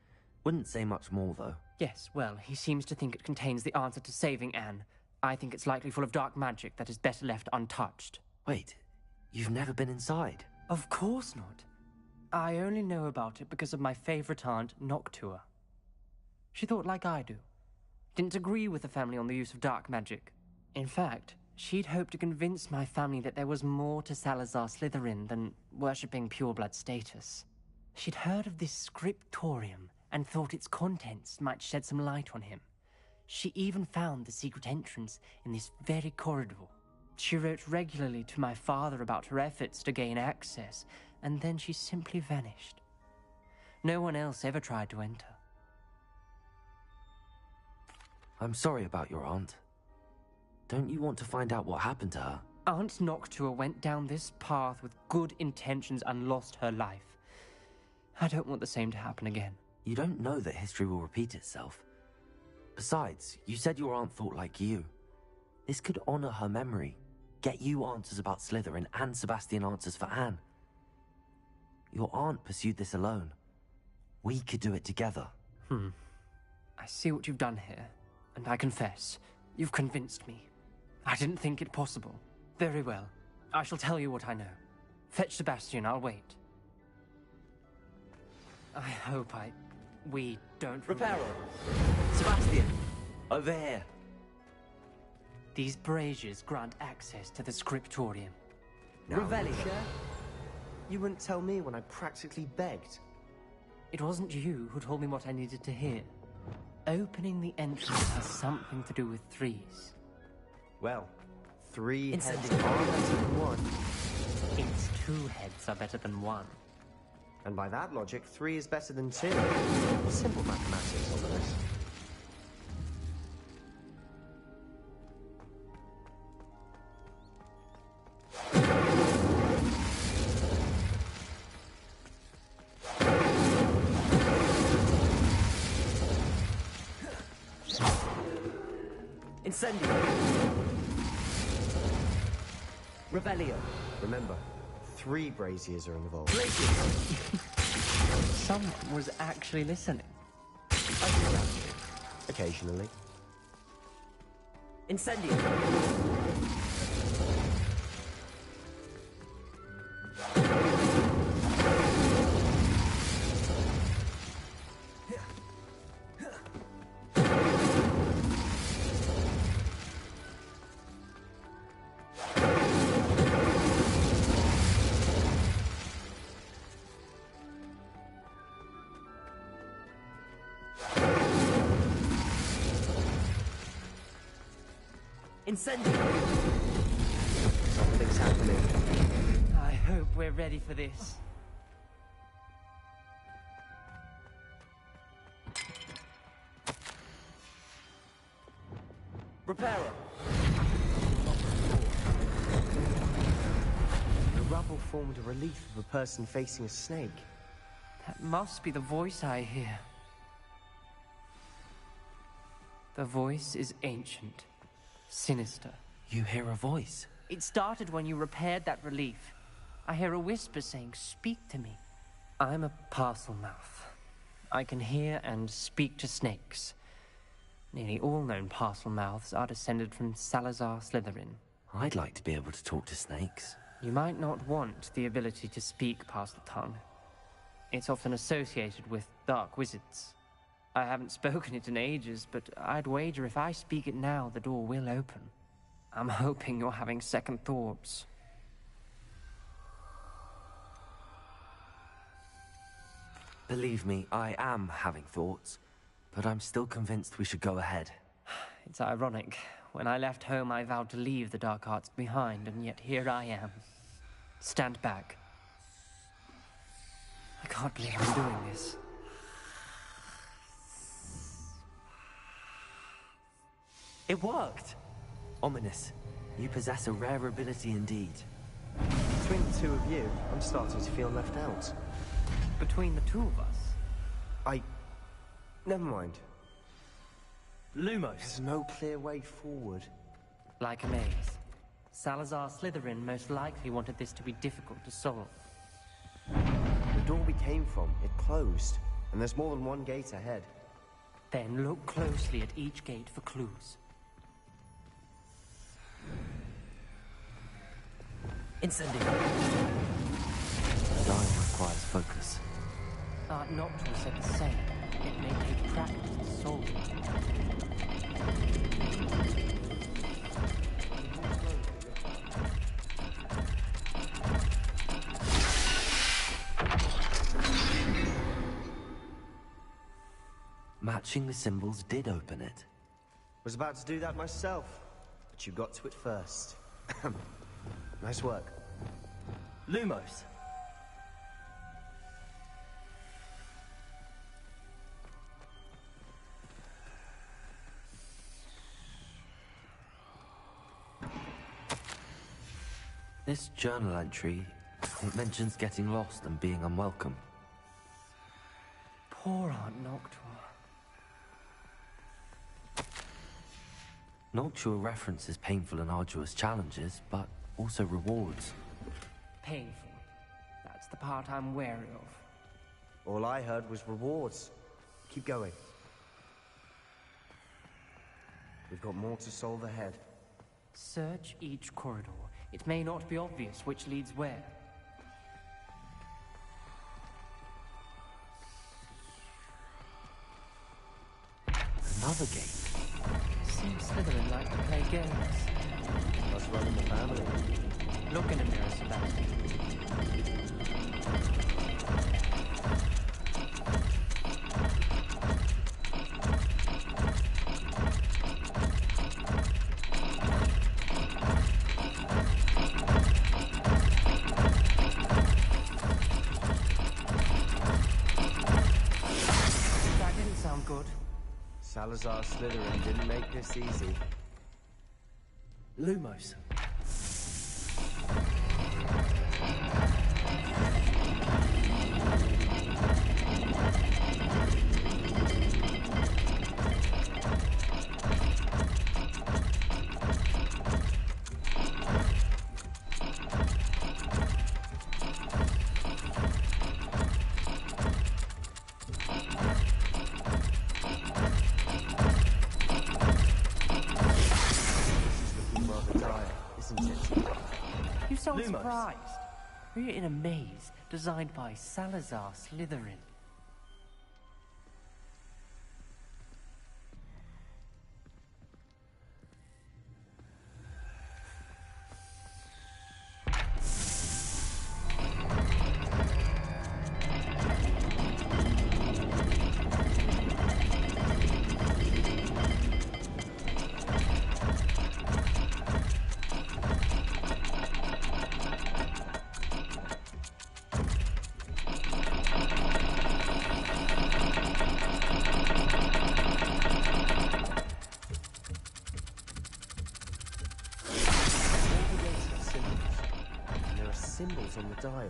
Wouldn't say much more, though. Yes, well, he seems to think it contains the answer to saving Anne. I think it's likely full of dark magic that is better left untouched. Wait, you've never been inside? Of course not. I only know about it because of my favorite aunt, Noctua. She thought like I do. Didn't agree with the family on the use of dark magic. In fact, she'd hoped to convince my family that there was more to Salazar Slytherin than worshipping pureblood status. She'd heard of this scriptorium and thought its contents might shed some light on him. She even found the secret entrance in this very corridor. She wrote regularly to my father about her efforts to gain access, and then she simply vanished. No one else ever tried to enter. I'm sorry about your aunt. Don't you want to find out what happened to her? Aunt Noctua went down this path with good intentions and lost her life. I don't want the same to happen again. You don't know that history will repeat itself. Besides, you said your aunt thought like you. This could honor her memory, get you answers about Slytherin and Sebastian answers for Anne. Your aunt pursued this alone. We could do it together. I see what you've done here, and I confess, you've convinced me. I didn't think it possible. Very well. I shall tell you what I know. Fetch Sebastian, I'll wait. I hope we don't... Reparo! Sebastian! Over here! These braziers grant access to the scriptorium. Revelio. You wouldn't tell me when I practically begged. It wasn't you who told me what I needed to hear. Opening the entrance has something to do with threes. Well, 3 heads Incendiary. are better than 1. It's 2 heads are better than 1. And by that logic, 3 is better than 2. Simple mathematics on this. Incendio. Revelio. Remember, 3 braziers are involved. Someone was actually listening. I do that. Occasionally. Incendio. Incendio. Something's happening. I hope we're ready for this. Reparo. The rubble formed a relief of a person facing a snake. That must be the voice I hear. The voice is ancient, sinister. You hear a voice? It started when you repaired that relief. I hear a whisper saying, "Speak to me." I'm a parcel mouth. I can hear and speak to snakes. Nearly all known parcel mouths are descended from Salazar Slytherin. I'd like to be able to talk to snakes. You might not want the ability to speak parcel tongue. It's often associated with dark wizards. I haven't spoken it in ages, but I'd wager if I speak it now, the door will open. I'm hoping you're having second thoughts. Believe me, I am having thoughts, but I'm still convinced we should go ahead. It's ironic. When I left home, I vowed to leave the dark arts behind, and yet here I am. Stand back. I can't believe I'm doing this. It worked! Ominous. You possess a rare ability indeed. Between the two of you, I'm starting to feel left out. Between the two of us? Never mind. Lumos. There's no clear way forward. Like a maze. Salazar Slytherin most likely wanted this to be difficult to solve. The door we came from, it closed. And there's more than one gate ahead. Then look closely at each gate for clues. Incendiary. Dying requires focus. Art Noctua said the same. It may take practice to solve it. Matching the symbols did open it. Was about to do that myself, but you got to it first. Nice work. Lumos. This journal entry, it mentions getting lost and being unwelcome. Poor Aunt Noctua. Noctua references painful and arduous challenges, but also rewards. Painful. That's the part I'm wary of. All I heard was rewards. Keep going. We've got more to solve ahead. Search each corridor. It may not be obvious which leads where. Another gate. Seems Slytherin like to play games. Must run in the family. Look in the mirror, Sebastian. That didn't sound good. Salazar Slytherin didn't make this easy. Lumos. You sound surprised. We're in a maze designed by Salazar Slytherin. Symbols on the dial.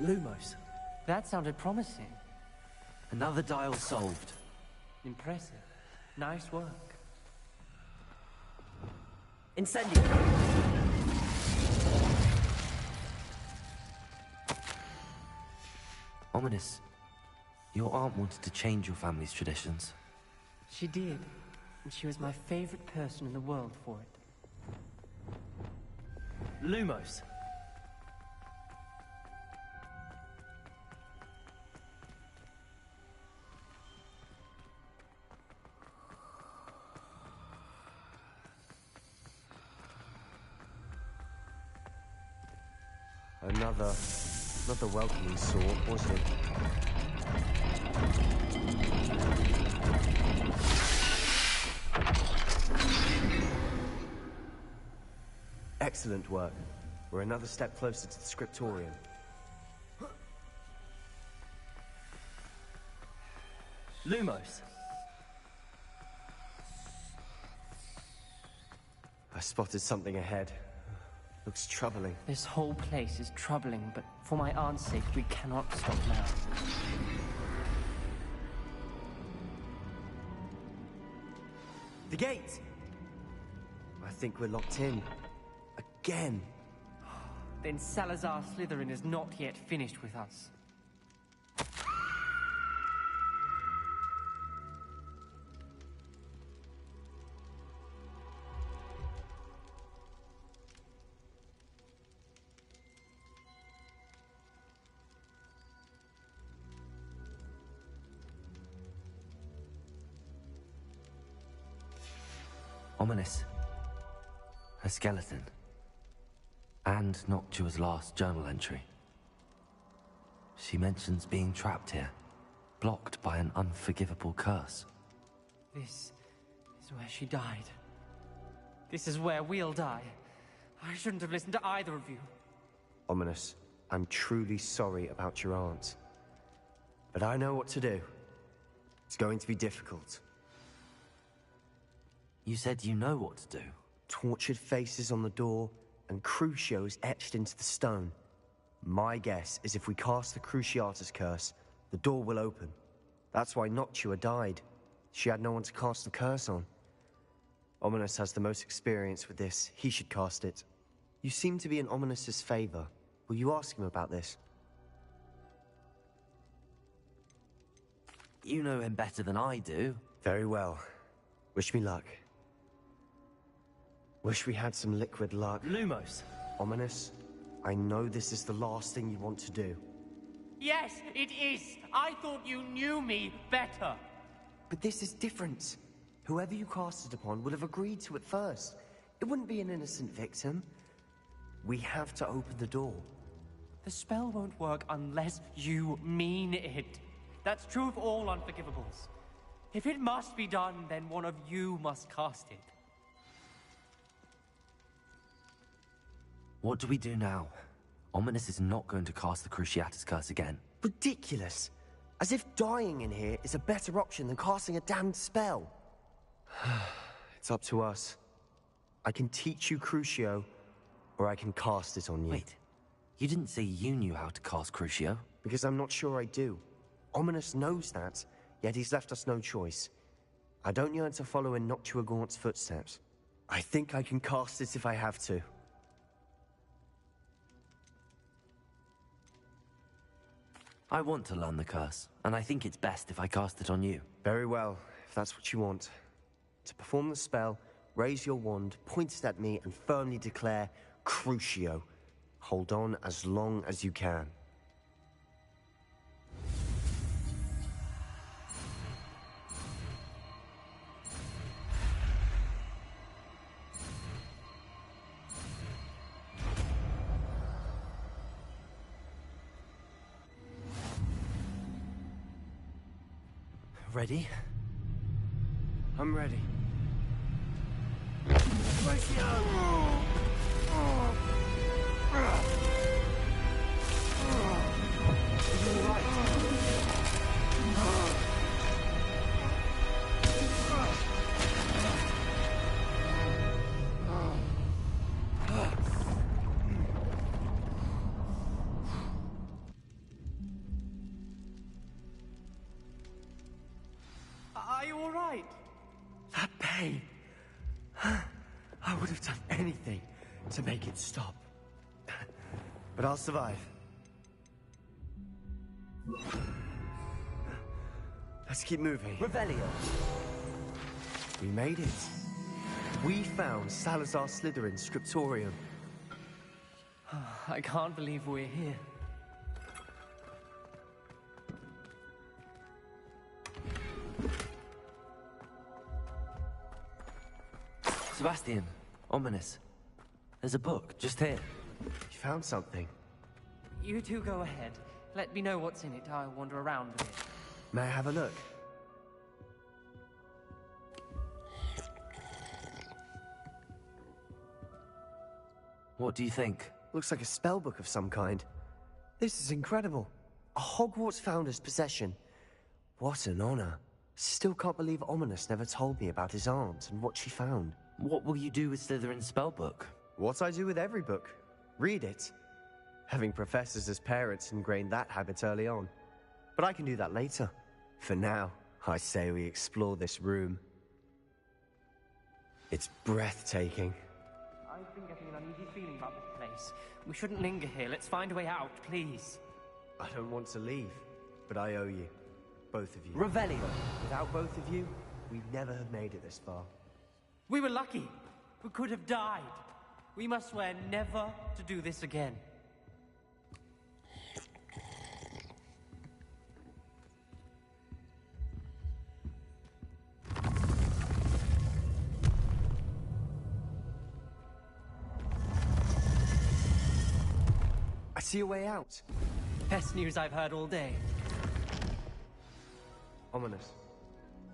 Lumos. That sounded promising. Another dial solved. Impressive. Nice work. Incendiary. Ominous. Your aunt wanted to change your family's traditions. She did. And she was my favorite person in the world for it. Lumos. Another welcoming sort, wasn't it? Excellent work. We're another step closer to the scriptorium. Lumos. I spotted something ahead. Looks troubling. This whole place is troubling, but for my aunt's sake, we cannot stop now. The gate! I think we're locked in. Again. Then Salazar Slytherin is not yet finished with us. Ominous. A skeleton. And Noctua's last journal entry. She mentions being trapped here, blocked by an unforgivable curse. This is where she died. This is where we'll die. I shouldn't have listened to either of you. Ominous, I'm truly sorry about your aunt. But I know what to do. It's going to be difficult. You said you know what to do. Tortured faces on the door, and Crucio is etched into the stone. My guess is if we cast the Cruciatus curse, the door will open. That's why Noctua died. She had no one to cast the curse on. Ominous has the most experience with this. He should cast it. You seem to be in Ominous's favor. Will you ask him about this? You know him better than I do. Very well. Wish me luck. Wish we had some liquid luck. Lumos. Ominous, I know this is the last thing you want to do. Yes, it is. I thought you knew me better. But this is different. Whoever you cast it upon would have agreed to it first. It wouldn't be an innocent victim. We have to open the door. The spell won't work unless you mean it. That's true of all unforgivables. If it must be done, then one of you must cast it. What do we do now? Ominous is not going to cast the Cruciatus curse again. Ridiculous. As if dying in here is a better option than casting a damned spell. It's up to us. I can teach you Crucio, or I can cast it on you. Wait, you didn't say you knew how to cast Crucio? Because I'm not sure I do. Ominous knows that, yet he's left us no choice. I don't yearn to follow in Noctua Gaunt's footsteps. I think I can cast it if I have to. I want to learn the curse, and I think it's best if I cast it on you. Very well, if that's what you want. To perform the spell, raise your wand, point it at me, and firmly declare, Crucio. Hold on as long as you can. Ready? I'm ready. Are you all right? That pain. I would have done anything to make it stop. But I'll survive. Let's keep moving. Revelio. We made it. We found Salazar Slytherin's scriptorium. I can't believe we're here. Sebastian, Ominous. There's a book, just here. You found something. You two go ahead. Let me know what's in it. I'll wander around a bit. May I have a look? What do you think? Looks like a spellbook of some kind. This is incredible. A Hogwarts founder's possession. What an honor. Still can't believe Ominous never told me about his aunt and what she found. What will you do with Slytherin's spellbook? What I do with every book. Read it. Having professors as parents ingrained that habit early on. But I can do that later. For now, I say we explore this room. It's breathtaking. I've been getting an uneasy feeling about this place. We shouldn't linger here. Let's find a way out, please. I don't want to leave, but I owe you. Both of you. Revelio. Without both of you, we'd never have made it this far. We were lucky. We could have died. We must swear never to do this again. I see a way out. Best news I've heard all day. Ominous.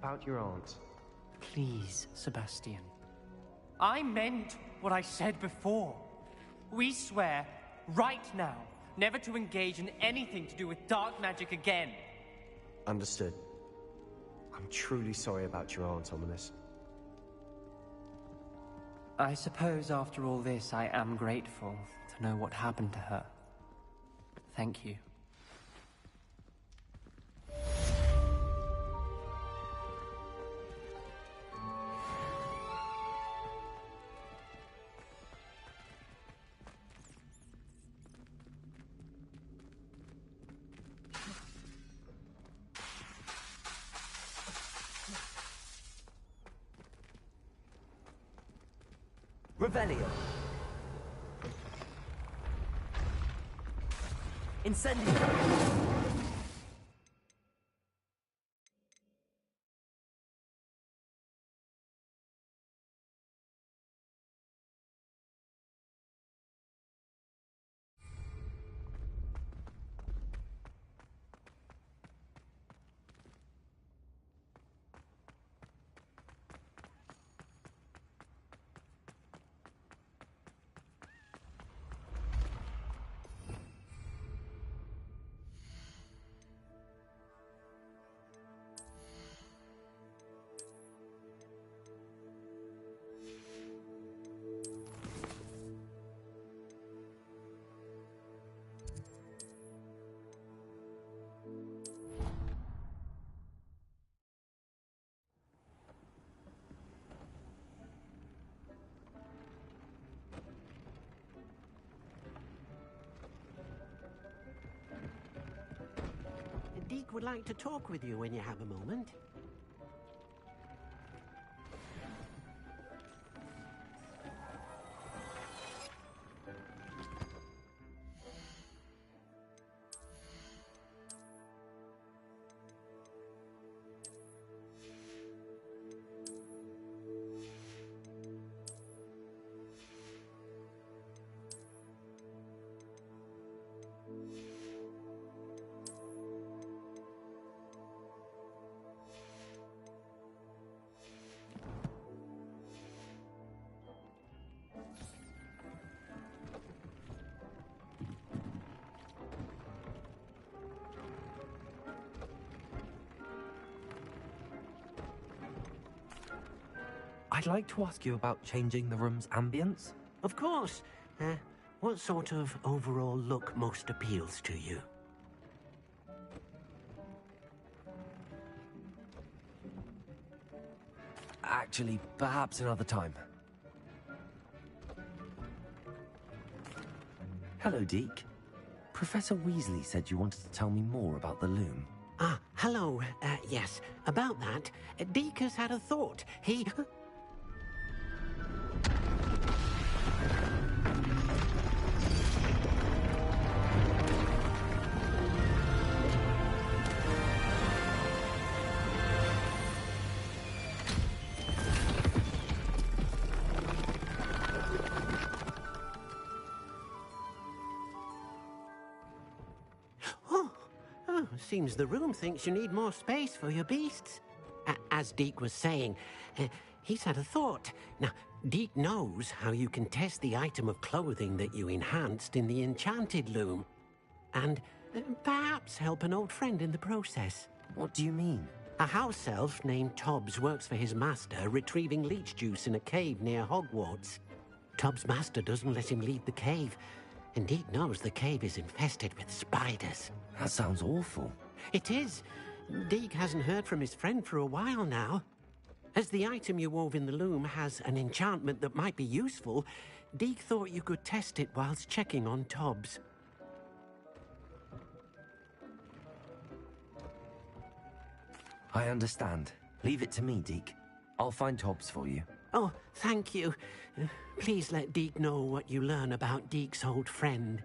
About your aunt. Please, Sebastian. I meant what I said before. We swear, right now, never to engage in anything to do with dark magic again. Understood. I'm truly sorry about your aunt, Ominous. I suppose after all this, I am grateful to know what happened to her. Thank you. Revelio. Incendio. Deke would like to talk with you when you have a moment. I'd like to ask you about changing the room's ambience. Of course. What sort of overall look most appeals to you? Actually, perhaps another time. Hello, Deke. Professor Weasley said you wanted to tell me more about the loom. Ah, hello. Yes, about that. Deke has had a thought. He... Seems the room thinks you need more space for your beasts. As Deke was saying, he's had a thought. Now, Deke knows how you can test the item of clothing that you enhanced in the enchanted loom. And perhaps help an old friend in the process. What do you mean? A house elf named Tobbs works for his master, retrieving leech juice in a cave near Hogwarts. Tobbs' master doesn't let him leave the cave, and Deke knows the cave is infested with spiders. That sounds awful. It is. Deke hasn't heard from his friend for a while now. As the item you wove in the loom has an enchantment that might be useful, Deke thought you could test it whilst checking on Tobbs. I understand. Leave it to me, Deke. I'll find Tobbs for you. Oh, thank you. Please let Deke know what you learn about Deke's old friend.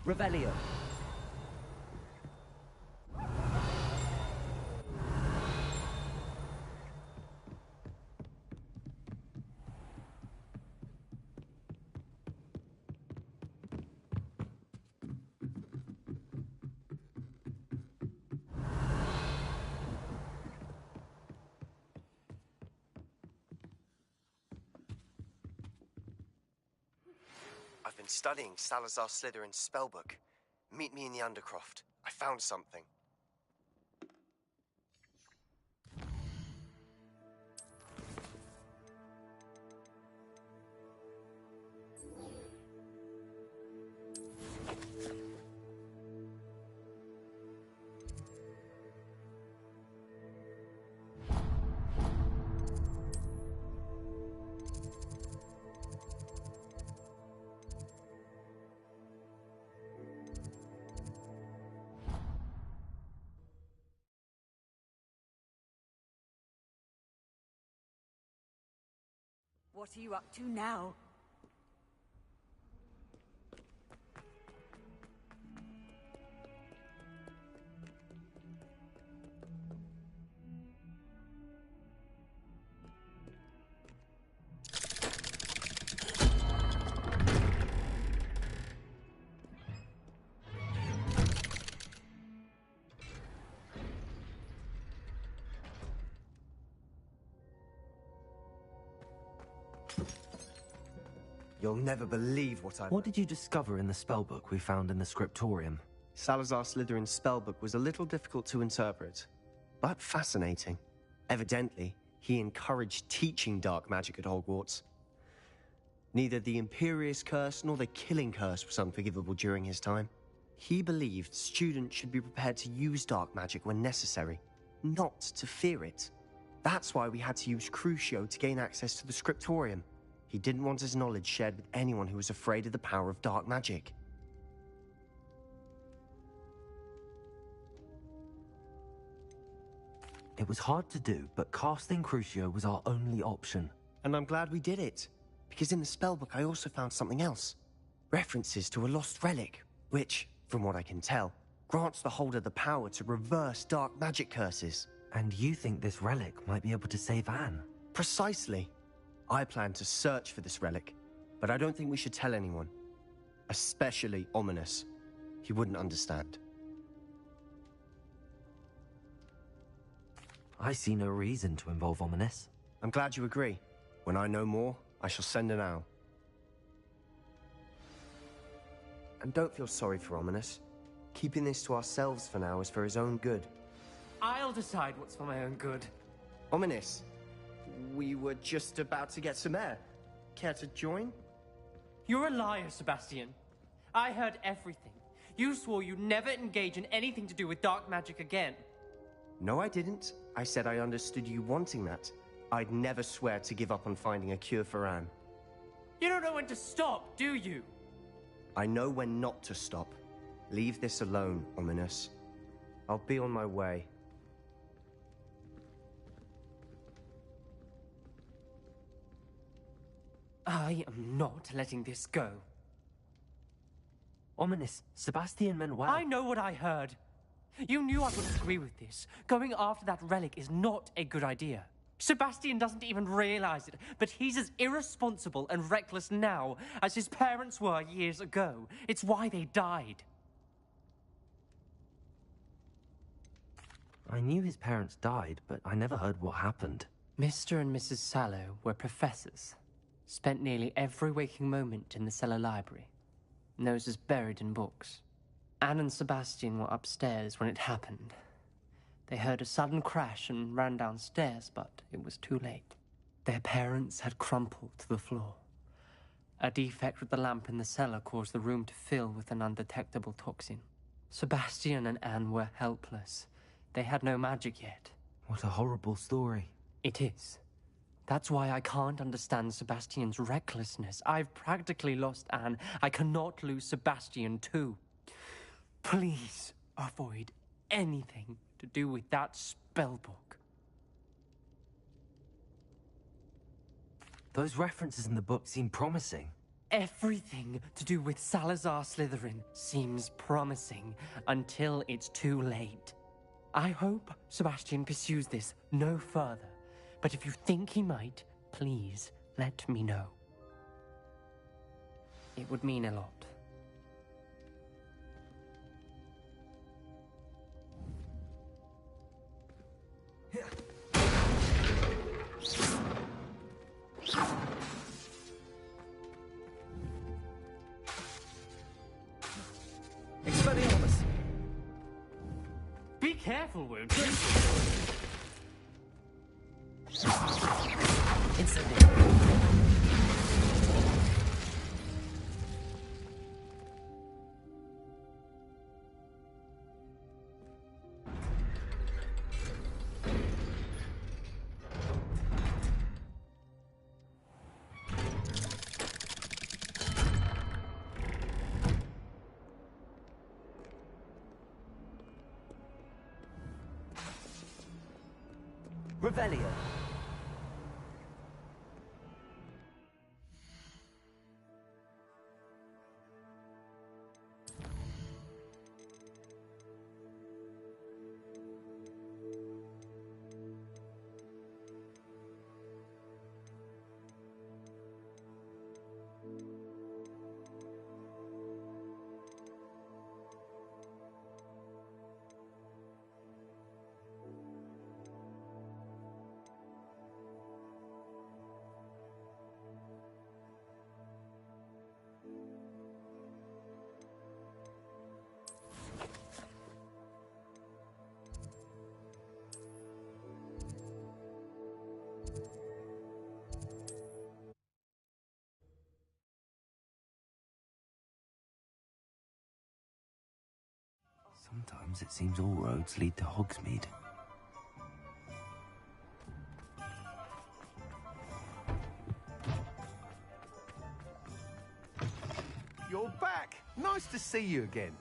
Revelio. I've been studying Salazar Slytherin's spellbook. Meet me in the Undercroft. I found something. What are you up to now? You'll never believe what I... What did you discover in the spellbook we found in the scriptorium? Salazar Slytherin's spellbook was a little difficult to interpret, but fascinating. Evidently, he encouraged teaching dark magic at Hogwarts. Neither the Imperious Curse nor the Killing Curse was unforgivable during his time. He believed students should be prepared to use dark magic when necessary, not to fear it. That's why we had to use Crucio to gain access to the scriptorium. He didn't want his knowledge shared with anyone who was afraid of the power of dark magic. It was hard to do, but casting Crucio was our only option. And I'm glad we did it, because in the spellbook I also found something else. References to a lost relic, which, from what I can tell, grants the holder the power to reverse dark magic curses. And you think this relic might be able to save Anne? Precisely. I plan to search for this relic, but I don't think we should tell anyone. Especially Ominous. He wouldn't understand. I see no reason to involve Ominous. I'm glad you agree. When I know more, I shall send an owl. And don't feel sorry for Ominous. Keeping this to ourselves for now is for his own good. I'll decide what's for my own good. Ominous, we were just about to get some air. Care to join? You're a liar, Sebastian. I heard everything. You swore you'd never engage in anything to do with dark magic again. No, I didn't. I said I understood you wanting that. I'd never swear to give up on finding a cure for Anne. You don't know when to stop, do you? I know when not to stop. Leave this alone, Ominous. I'll be on my way. I am not letting this go. Ominous, Sebastian meant well. I know what I heard. You knew I would agree with this. Going after that relic is not a good idea. Sebastian doesn't even realize it, but he's as irresponsible and reckless now as his parents were years ago. It's why they died. I knew his parents died, but I never heard what happened. Mr. and Mrs. Sallow were professors. Spent nearly every waking moment in the cellar library. Noses buried in books. Anne and Sebastian were upstairs when it happened. They heard a sudden crash and ran downstairs, but it was too late. Their parents had crumpled to the floor. A defect with the lamp in the cellar caused the room to fill with an undetectable toxin. Sebastian and Anne were helpless. They had no magic yet. What a horrible story. It is. That's why I can't understand Sebastian's recklessness. I've practically lost Anne. I cannot lose Sebastian too. Please avoid anything to do with that spellbook. Those references in the book seem promising. Everything to do with Salazar Slytherin seems promising until it's too late. I hope Sebastian pursues this no further. But if you think he might, please let me know. It would mean a lot. Expelliarmus! Be careful, won't you? Incendio. Revelio. Sometimes it seems all roads lead to Hogsmeade. You're back! Nice to see you again.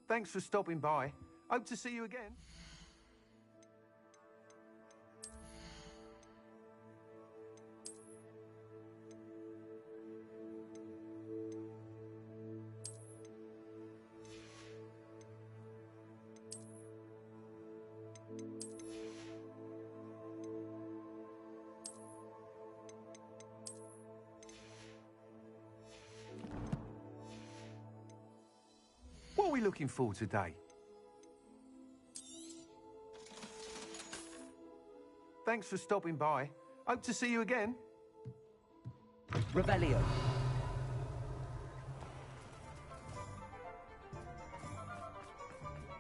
Thanks for stopping by. Hope to see you again. What are we looking for today? Thanks for stopping by. Hope to see you again. Revelio.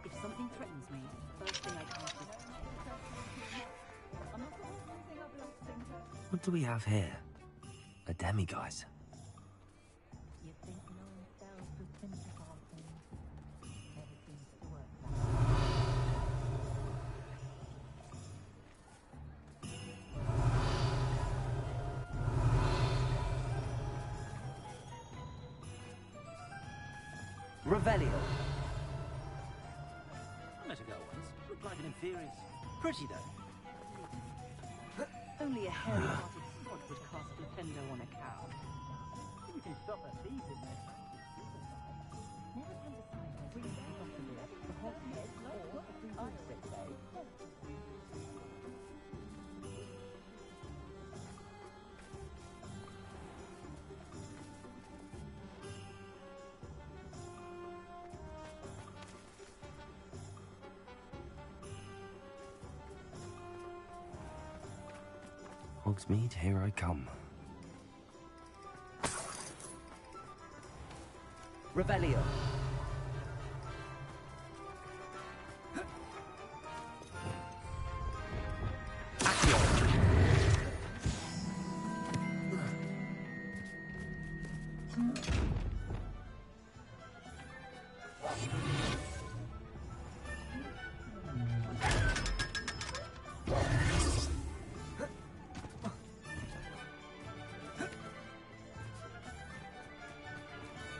If something threatens me, first thing I cast is... What do we have here? A demiguise. You think no one spells with simple things? Never seems to work Revelio. I met a girl once. Looked like an inferior. Pretty, though. Only a hairy-hearted sod would cast Defendo on a cow. You can stop a thief in there. Never can decide whether to live the Hogsmeade or the Free Day. Hogsmeade, here I come. Revelio.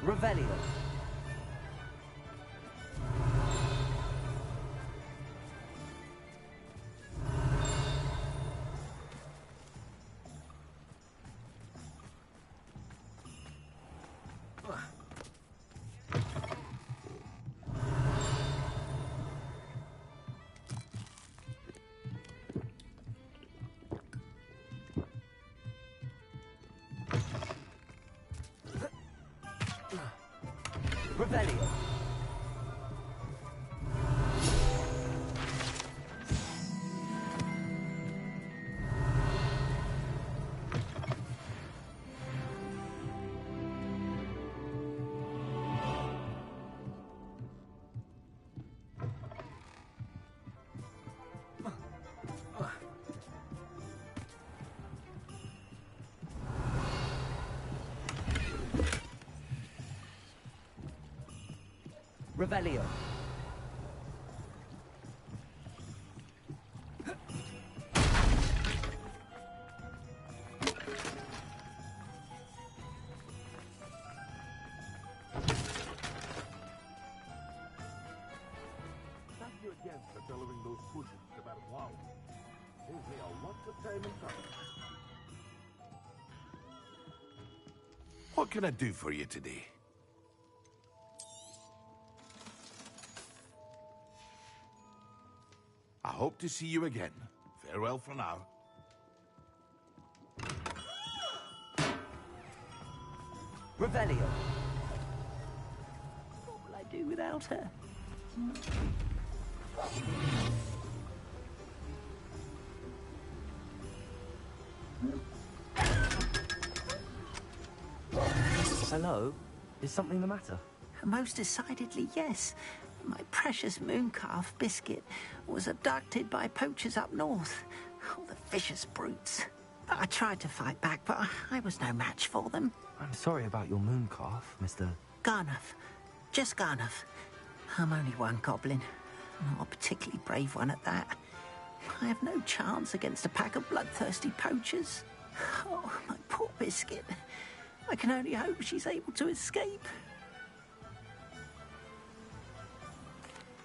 Revelio. Revelio. Revelio. Thank you again for delivering those pushes to that wow. Gives me a lot of time and trouble. What can I do for you today? I hope to see you again. Farewell for now. Revelio. without her. Hello? Is something the matter? Most decidedly, yes. My precious mooncalf biscuit was abducted by poachers up north. Oh, the vicious brutes. I tried to fight back, but I was no match for them. I'm sorry about your mooncalf, Mr. Garnuff. Just Garnuff. I'm only one goblin. Not a particularly brave one at that. I have no chance against a pack of bloodthirsty poachers. Oh, my poor biscuit. I can only hope she's able to escape.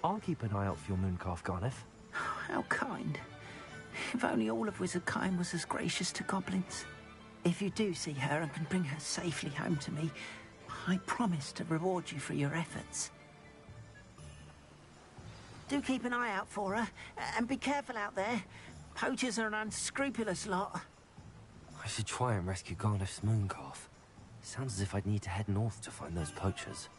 I'll keep an eye out for your mooncalf, Garniff. How kind. If only all of Wizardkind was as gracious to goblins. If you do see her and can bring her safely home to me, I promise to reward you for your efforts. Do keep an eye out for her, and be careful out there. Poachers are an unscrupulous lot. I should try and rescue Garniff's mooncalf. Sounds as if I'd need to head north to find those poachers.